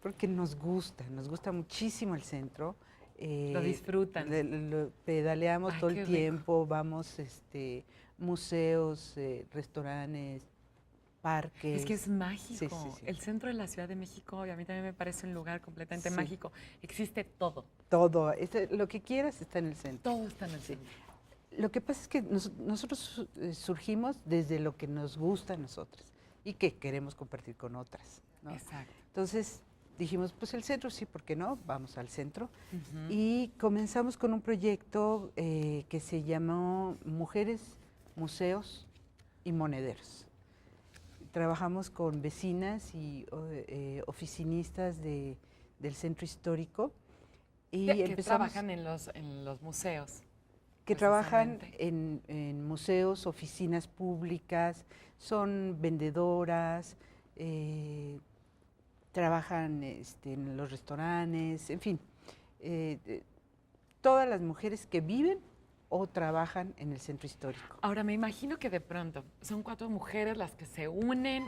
Porque nos gusta muchísimo el centro. Lo disfrutan. Lo pedaleamos Ay, todo qué el rico. tiempo, vamos museos, restaurantes, parques. Es que es mágico. Sí, sí, sí. El centro de la Ciudad de México, y a mí también me parece un lugar completamente Sí. mágico. Existe todo. Todo, lo que quieras está en el centro. Todo está en el centro. Lo que pasa es que nosotros surgimos desde lo que nos gusta a nosotras y que queremos compartir con otras, ¿no? Exacto. Entonces dijimos, pues el centro sí, ¿por qué no? Vamos al centro. Ujú. Y comenzamos con un proyecto que se llamó Mujeres, Museos y Monederos. Trabajamos con vecinas y oficinistas del centro histórico y que empezamos trabajan en los museos. que trabajan precisamente. en museos, oficinas públicas, son vendedoras, trabajan en los restaurantes, en fin, todas las mujeres que viven o trabajan en el centro histórico. Ahora, me imagino que de pronto son 4 mujeres las que se unen,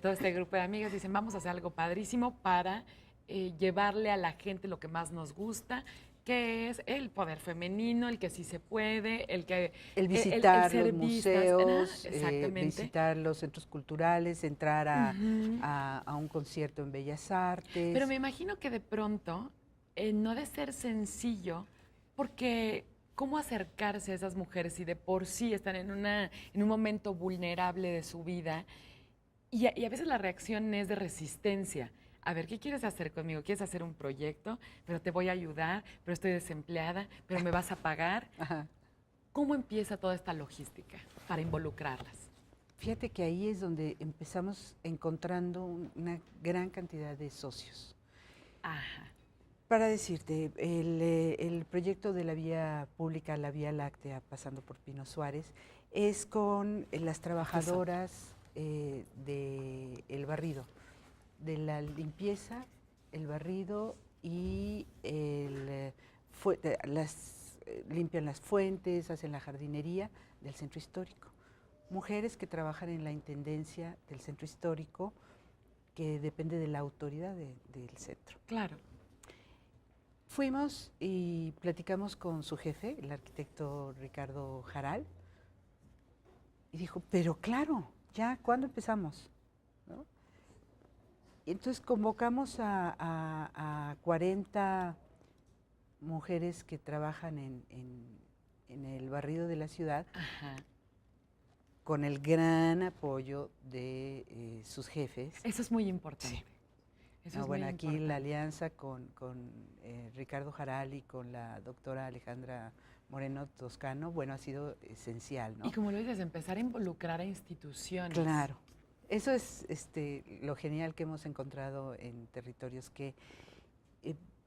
todo este grupo de amigas dicen, vamos a hacer algo padrísimo para llevarle a la gente lo que más nos gusta. que es el poder femenino, el que sí se puede, El visitar ser los vistas, museos, exactamente. visitar los centros culturales, entrar Ujú. a un concierto en Bellas Artes. Pero me imagino que de pronto no ha de ser sencillo, porque ¿cómo acercarse a esas mujeres si de por sí están en un momento vulnerable de su vida? Y a veces la reacción es de resistencia. A ver, ¿qué quieres hacer conmigo? ¿Quieres hacer un proyecto? Pero te voy a ayudar, pero estoy desempleada, pero me vas a pagar. Ajá. ¿Cómo empieza toda esta logística para involucrarlas? Fíjate que ahí es donde empezamos encontrando una gran cantidad de socios. Ajá. Para decirte, el proyecto de la vía pública, la Vía Láctea, pasando por Pino Suárez, es con las trabajadoras del barrido, de la limpieza, el barrido y limpian las fuentes, hacen la jardinería del centro histórico. Mujeres que trabajan en la intendencia del centro histórico, que depende de la autoridad del centro. Claro. Fuimos y platicamos con su jefe, el arquitecto Ricardo Jaral, y dijo, pero claro, ya, ¿cuándo empezamos? ¿No? Y entonces convocamos a 40 mujeres que trabajan en el barrido de la ciudad, Ajá. con el gran apoyo de sus jefes. Eso es muy importante. Sí. Eso No, es bueno, muy aquí importante. la alianza con Ricardo Jaral y con la doctora Alejandra Moreno Toscano, bueno, ha sido esencial, ¿no? Y como lo dices, empezar a involucrar a instituciones. Claro. Eso es lo genial que hemos encontrado en Territorios, que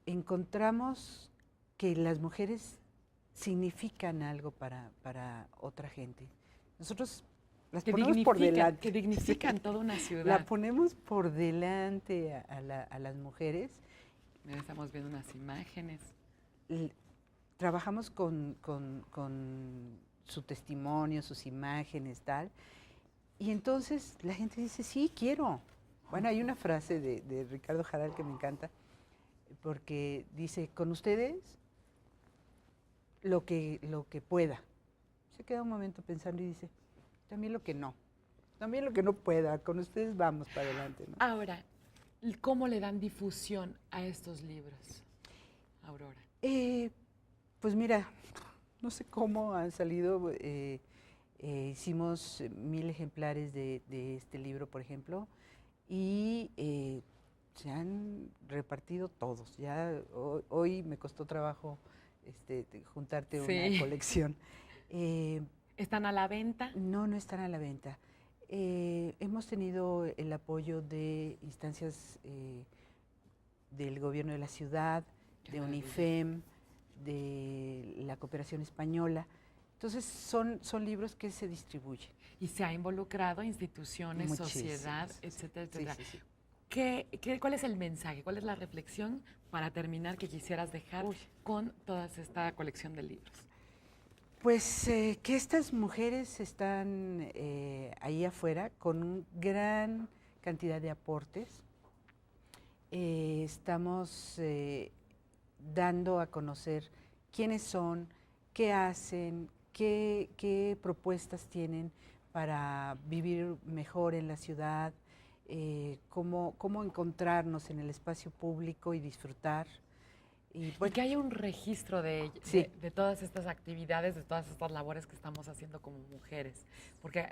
encontramos que las mujeres significan algo para otra gente. Nosotros las ponemos por delante. Que dignifican Sí. toda una ciudad. La ponemos por delante a las mujeres. Mira, estamos viendo unas imágenes. Trabajamos con su testimonio, sus imágenes, tal. Y entonces la gente dice, sí, quiero. Bueno, hay una frase de Ricardo Jaral que me encanta, porque dice, con ustedes lo que pueda. Se queda un momento pensando y dice, también lo que no pueda, con ustedes vamos para adelante, ¿no? Ahora, ¿cómo le dan difusión a estos libros, Aurora? Pues mira, no sé cómo han salido, hicimos 1000 ejemplares de este libro, por ejemplo, y se han repartido todos. Ya hoy me costó trabajo juntarte Sí. una colección. ¿Están a la venta? No están a la venta. Hemos tenido el apoyo de instancias del gobierno de la ciudad, Qué de maravilla. UNIFEM, de la Cooperación Española. Entonces son libros que se distribuyen. Y se ha involucrado instituciones, Muchísimas, sociedad, sí, etcétera, sí, etcétera. sí, sí. ¿Cuál es el mensaje? ¿Cuál es la reflexión para terminar que quisieras dejar con toda esta colección de libros? Pues que estas mujeres están ahí afuera con una gran cantidad de aportes. Estamos dando a conocer quiénes son, qué hacen, qué propuestas tienen para vivir mejor en la ciudad, cómo encontrarnos en el espacio público y disfrutar. Y Y que haya un registro de todas estas actividades, de todas estas labores que estamos haciendo como mujeres. Porque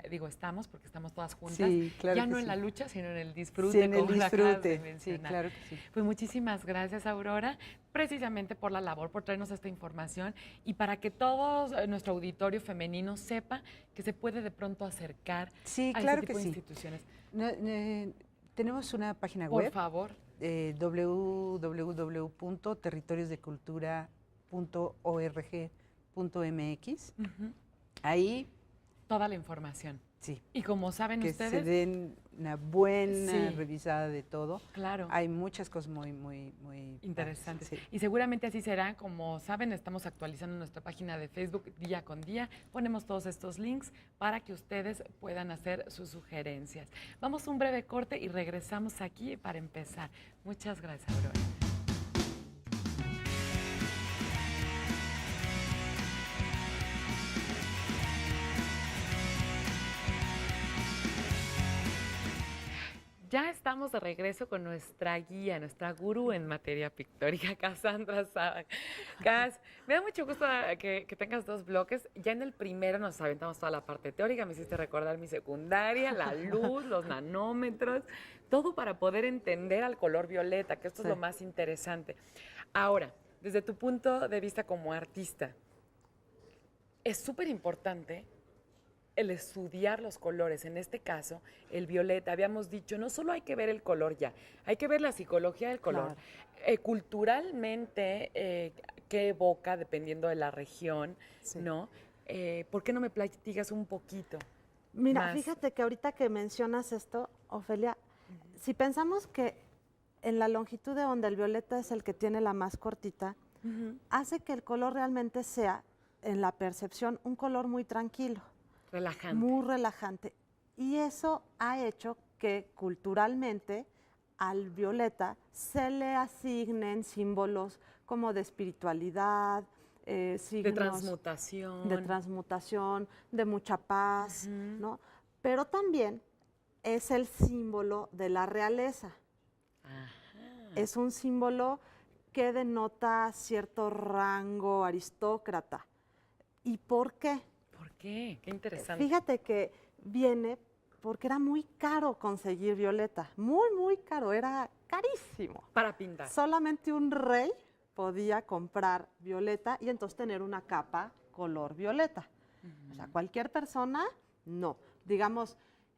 porque estamos todas juntas, Sí, claro ya que no en sí. la lucha, sino en el disfrute, Sí, en el como lo acabas de disfrute. Sí, mencionar. claro que sí. Pues muchísimas gracias, Aurora, precisamente por la labor, por traernos esta información y para que todo nuestro auditorio femenino sepa que se puede de pronto acercar Sí, a claro este que tipo de sí. instituciones. Tenemos una página Por web, favor. www.territoriosdecultura.org.mx. Ujú. Ahí, Toda la información. sí, Y como saben que se ustedes, den una buena Sí. revisada de todo. claro. Hay muchas cosas muy Interesantes. Sí. Y seguramente así será. Como saben, estamos actualizando nuestra página de Facebook día con día. Ponemos todos estos links para que ustedes puedan hacer sus sugerencias. Vamos a un breve corte y regresamos aquí para empezar. Muchas gracias, Aurora. Ya estamos de regreso con nuestra guía, nuestra gurú en materia pictórica, Cassandra Sabac. Cass, me da mucho gusto que tengas 2 bloques. Ya en el primero nos aventamos toda la parte teórica, me hiciste recordar mi secundaria, la luz, los nanómetros, todo para poder entender al color violeta, que esto es lo más interesante. Ahora, desde tu punto de vista como artista, es súper importante el estudiar los colores, en este caso, el violeta, habíamos dicho, no solo hay que ver el color ya, hay que ver la psicología del color. Claro. Culturalmente, ¿qué evoca dependiendo de la región? Sí. ¿No? ¿Por qué no me platicas un poquito? Mira, más? fíjate que ahorita que mencionas esto, Ofelia, si pensamos que en la longitud de onda el violeta es el que tiene la más cortita, hace que el color realmente sea, en la percepción, un color muy tranquilo. Relajante. Muy relajante. Y eso ha hecho que culturalmente al violeta se le asignen símbolos como de espiritualidad, signos de transmutación. de transmutación, de mucha paz, ¿no? Pero también es el símbolo de la realeza. Ajá. Es un símbolo que denota cierto rango aristócrata. ¿Y por qué? ¿Por qué? Qué interesante. Fíjate que viene porque era muy caro conseguir violeta, muy, muy caro, era carísimo. Para pintar. Solamente un rey podía comprar violeta y entonces tener una capa color violeta. O sea, cualquier persona, no. Digamos,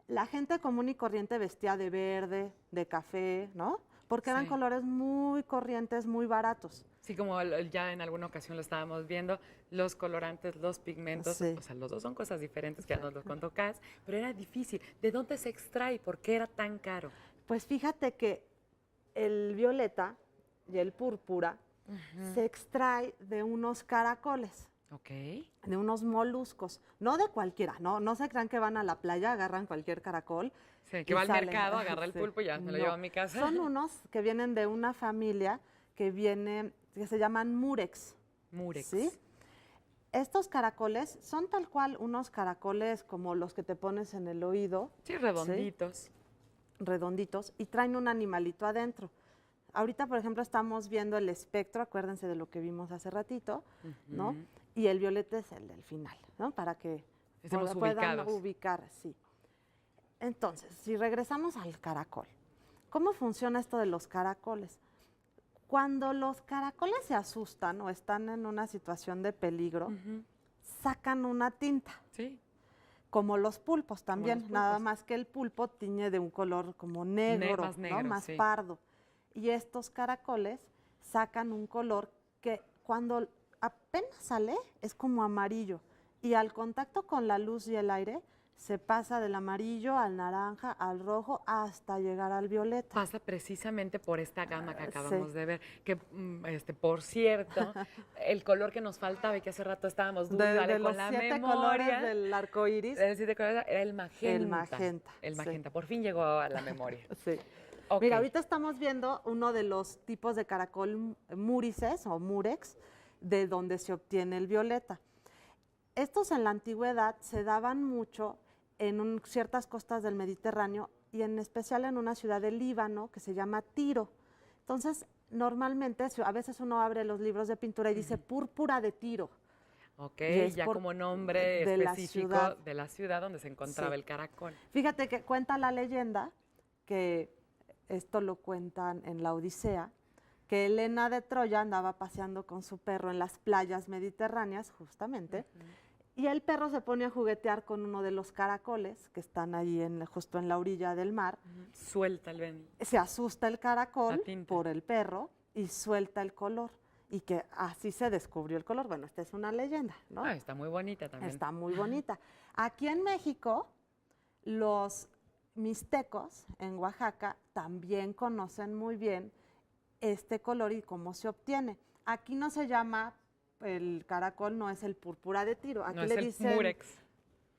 la gente común y corriente vestía de verde, de café, ¿no? Porque eran Sí. colores muy corrientes, muy baratos. Sí, como ya en alguna ocasión lo estábamos viendo, los colorantes, los pigmentos, Sí. o sea, los dos son cosas diferentes, que ya nos los contó Cass, pero era difícil. ¿De dónde se extrae? ¿Por qué era tan caro? Pues fíjate que el violeta y el púrpura se extrae de unos caracoles, Ok. de unos moluscos, no de cualquiera, no se crean que van a la playa, agarran cualquier caracol. Sí, que y va al salen. mercado, agarra el Sí. pulpo y ya me lo No, llevo a mi casa. Son unos que vienen de una familia que se llaman murex. Murex. ¿Sí? Estos caracoles son tal cual unos caracoles como los que te pones en el oído, Sí, redonditos. redonditos, y traen un animalito adentro. Ahorita, por ejemplo, estamos viendo el espectro, acuérdense de lo que vimos hace ratito, ¿no? Ujú. Y el violeta es el del final, ¿no? Para que Estemos puedan ubicados. ubicar, sí. Entonces, si regresamos al caracol, ¿cómo funciona esto de los caracoles? Cuando los caracoles se asustan o están en una situación de peligro, Ujú. sacan una tinta, Sí. como los pulpos también, los nada pulpos. más que el pulpo tiñe de un color como negro, más negro, ¿no? Más sí. pardo. Y estos caracoles sacan un color que cuando apenas sale es como amarillo y al contacto con la luz y el aire se pasa del amarillo al naranja, al rojo, hasta llegar al violeta. Pasa precisamente por esta gama que Sí. acabamos de ver, que por cierto, el color que nos faltaba y que hace rato estábamos dudando De con los la 7 memoria, colores del arco iris. de los 7 colores, era el magenta. El magenta, El sí. magenta, por fin llegó a la memoria. Sí. Ok. Mira, ahorita estamos viendo uno de los tipos de caracol múrices o murex, de donde se obtiene el violeta. Estos en la antigüedad se daban mucho en ciertas costas del Mediterráneo y en especial en una ciudad del Líbano que se llama Tiro. Entonces, normalmente, a veces uno abre los libros de pintura y dice púrpura de Tiro. Ok, Y es ya por- como nombre de la específico ciudad. de la ciudad donde se encontraba Sí. el caracol. Fíjate que cuenta la leyenda, que esto lo cuentan en la Odisea, que Helena de Troya andaba paseando con su perro en las playas mediterráneas, justamente, y el perro se pone a juguetear con uno de los caracoles que están ahí justo en la orilla del mar. Suelta el ven. Se asusta el caracol La tinta. por el perro y suelta el color. Y que así se descubrió el color. Bueno, esta es una leyenda, ¿no? Ah, está muy bonita también. Está muy bonita. Aquí en México, los mixtecos en Oaxaca también conocen muy bien este color y cómo se obtiene. Aquí no se llama, el caracol no es el púrpura de Tiro. Aquí No es le el dicen murex.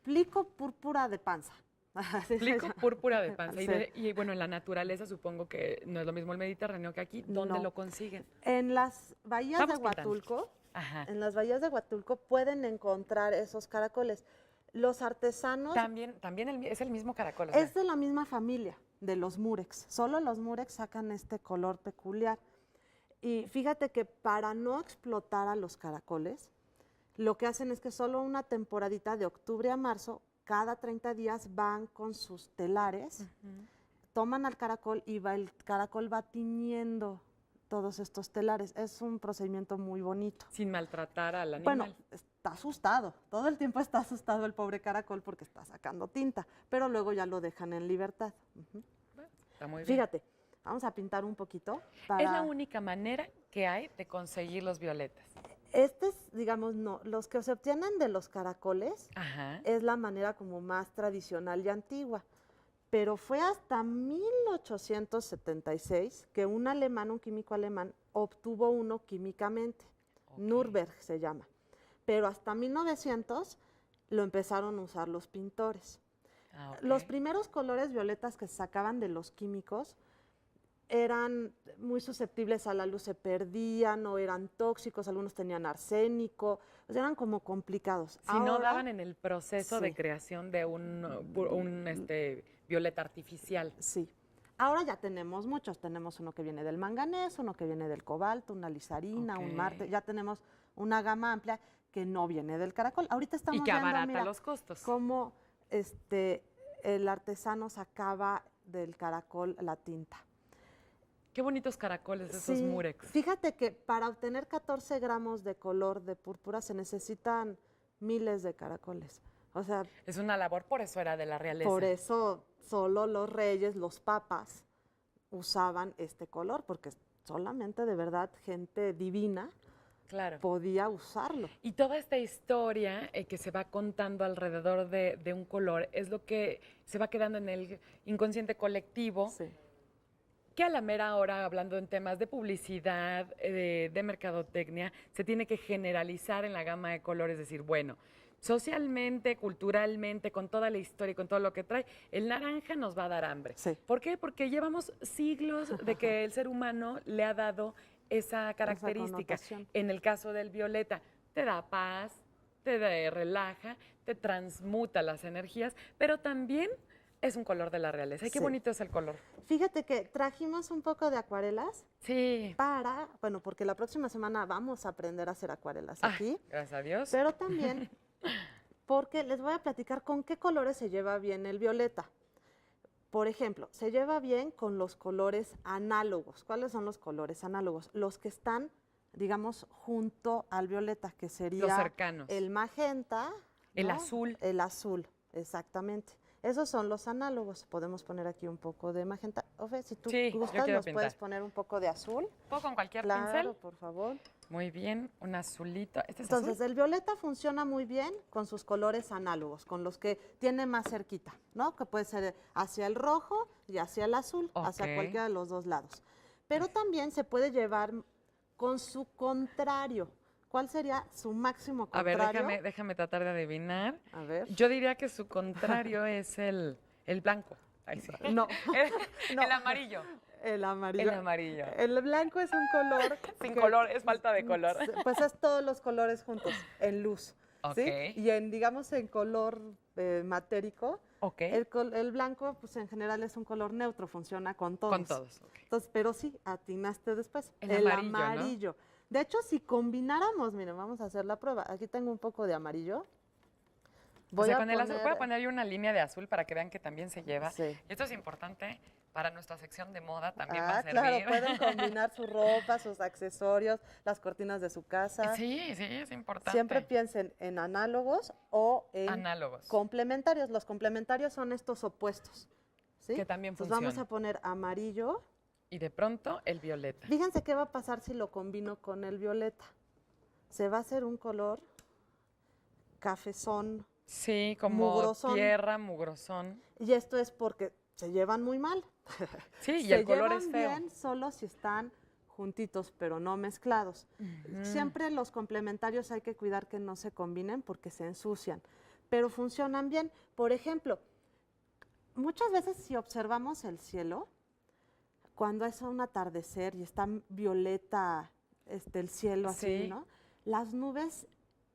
plico púrpura de panza. Así se Plico llama. púrpura de panza. Sí. Y bueno, en la naturaleza supongo que no es lo mismo el Mediterráneo que aquí. ¿Dónde No. lo consiguen? En las bahías Vamos de pintando. Huatulco, Ajá. en las bahías de Huatulco pueden encontrar esos caracoles. Los artesanos También es el mismo caracol. o sea, es de la misma familia. de los murex. Solo los murex sacan este color peculiar. Y fíjate que para no explotar a los caracoles, lo que hacen es que solo una temporadita de octubre a marzo, cada 30 días van con sus telares, toman al caracol y el caracol va tiñendo todos estos telares. Es un procedimiento muy bonito. Sin maltratar al animal. Bueno, está asustado, todo el tiempo está asustado el pobre caracol porque está sacando tinta, pero luego ya lo dejan en libertad. Está muy bien. Fíjate, vamos a pintar un poquito. Es la única manera que hay de conseguir los violetas. Digamos, no, los que se obtienen de los caracoles Ajá. es la manera como más tradicional y antigua. Pero fue hasta 1876 que un alemán, un químico alemán, obtuvo uno químicamente. Nürnberg se llama. Pero hasta 1900 lo empezaron a usar los pintores. Los primeros colores violetas que se sacaban de los químicos eran muy susceptibles a la luz, se perdían o eran tóxicos, algunos tenían arsénico, o sea, eran como complicados. Si no daban en el proceso de sí. creación de un violeta artificial. Sí. Ahora ya tenemos muchos. Tenemos uno que viene del manganeso, uno que viene del cobalto, una lisarina, un marte. Ya tenemos una gama amplia que no viene del caracol. Ahorita estamos Y que viendo, abarata mira, los costos. cómo el artesano sacaba del caracol la tinta. Qué bonitos caracoles esos Sí, murex. fíjate que para obtener 14 gramos de color de púrpura se necesitan miles de caracoles. O sea, Es una labor, por eso era de la realeza. por eso solo los reyes, los papas, usaban este color, porque solamente de verdad gente divina Claro. podía usarlo. Y toda esta historia que se va contando alrededor de un color es lo que se va quedando en el inconsciente colectivo, Sí. que a la mera hora, hablando en temas de publicidad, de mercadotecnia, se tiene que generalizar en la gama de colores, decir, bueno, socialmente, culturalmente, con toda la historia y con todo lo que trae, el naranja nos va a dar hambre. Sí. ¿Por qué? Porque llevamos siglos de que el ser humano le ha dado esa característica. connotación. En el caso del violeta, te da paz, te relaja, te transmuta las energías, pero también es un color de la realeza. Ay, qué Sí. bonito es el color. Fíjate que trajimos un poco de acuarelas Sí. porque la próxima semana vamos a aprender a hacer acuarelas Ay, aquí, gracias a Dios. pero también porque les voy a platicar con qué colores se lleva bien el violeta. Por ejemplo, se lleva bien con los colores análogos. ¿Cuáles son los colores análogos? Los que están, digamos, junto al violeta, que sería Los cercanos. el magenta, El ¿no? azul. El azul, exactamente. Esos son los análogos. Podemos poner aquí un poco de magenta. Ofe, si tú Sí, yo gustas, quiero nos pintar. puedes poner un poco de azul. ¿Puedo con cualquier Claro, pincel? por favor. Muy bien, un azulito. ¿Este es Entonces, azul? el violeta funciona muy bien con sus colores análogos, con los que tiene más cerquita, ¿no? Que puede ser hacia el rojo y hacia el azul, hacia Ok. cualquiera de los dos lados. Pero también se puede llevar con su contrario. ¿Cuál sería su máximo A ver, contrario? déjame tratar de adivinar. A ver. Yo diría que su contrario es el blanco. Ay, sí. No, no. El amarillo. El amarillo. El amarillo. El blanco es un color. Sin que- color, es falta de color. Pues es todos los colores juntos, en luz. ¿sí? Ok. Y digamos, en color matérico, Ok. el blanco, pues en general es un color neutro, funciona con todos. Con todos. ok. Entonces, pero sí, atinaste después. El amarillo, ¿no? amarillo. De hecho, si combináramos, miren, vamos a hacer la prueba. Aquí tengo un poco de amarillo. O sea, con el azul, voy a poner yo una línea de azul para que vean que también se lleva. Sí. Y esto es importante para nuestra sección de moda, también va a servir. Claro, pueden combinar su ropa, sus accesorios, las cortinas de su casa. Sí, es importante. Siempre piensen en análogos o en Análogos. complementarios. Los complementarios son estos opuestos. ¿sí? Que también Entonces vamos funcionan. a poner amarillo. Y de pronto el violeta. Fíjense qué va a pasar si lo combino con el violeta. Se va a hacer un color cafezón. Sí, como Mugrosón. tierra, mugrosón. Y esto es porque se llevan muy mal. Sí, y se el color llevan es feo. bien solo si están juntitos, pero no mezclados. Siempre los complementarios hay que cuidar que no se combinen porque se ensucian, pero funcionan bien. Por ejemplo, muchas veces si observamos el cielo, cuando es un atardecer y está violeta el cielo así, Sí. ¿no? Las nubes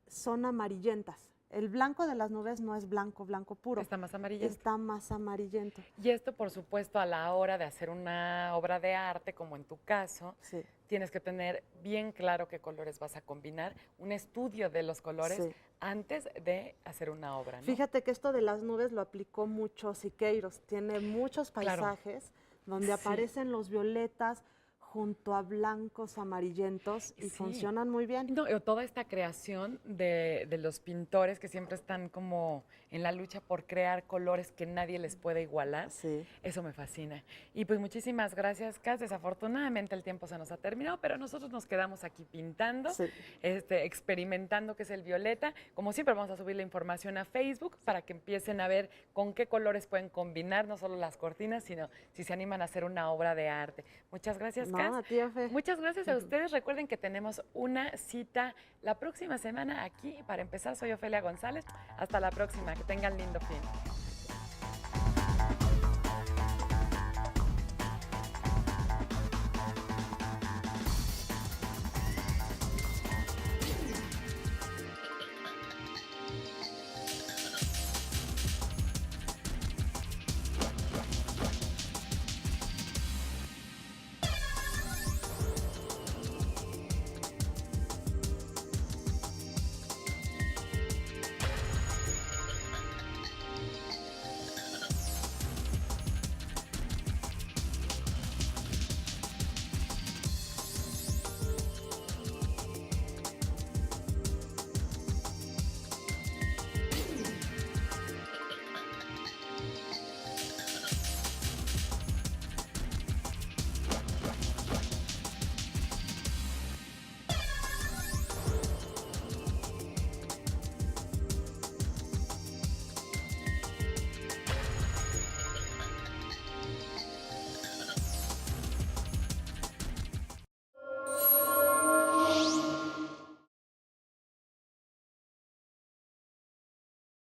son amarillentas. El blanco de las nubes no es blanco, blanco puro. Está más amarillento. Está más amarillento. Y esto, por supuesto, a la hora de hacer una obra de arte, como en tu caso, Sí. tienes que tener bien claro qué colores vas a combinar, un estudio de los colores Sí. antes de hacer una obra, ¿no? Fíjate que esto de las nubes lo aplicó mucho Siqueiros. Tiene muchos Claro. paisajes donde Sí. aparecen los violetas junto a blancos amarillentos y Sí. funcionan muy bien. No, toda esta creación de los pintores que siempre están como en la lucha por crear colores que nadie les puede igualar, Sí. eso me fascina. Y pues muchísimas gracias, Cas. Desafortunadamente el tiempo se nos ha terminado, pero nosotros nos quedamos aquí pintando, Sí. experimentando qué es el violeta. Como siempre vamos a subir la información a Facebook para que empiecen a ver con qué colores pueden combinar, no solo las cortinas, sino si se animan a hacer una obra de arte. Muchas gracias, No, Cas. a ti, Ofe. Muchas gracias a ustedes. Recuerden que tenemos una cita la próxima semana aquí. Para empezar, soy Ofelia González. Hasta la próxima. Que tengan lindo fin.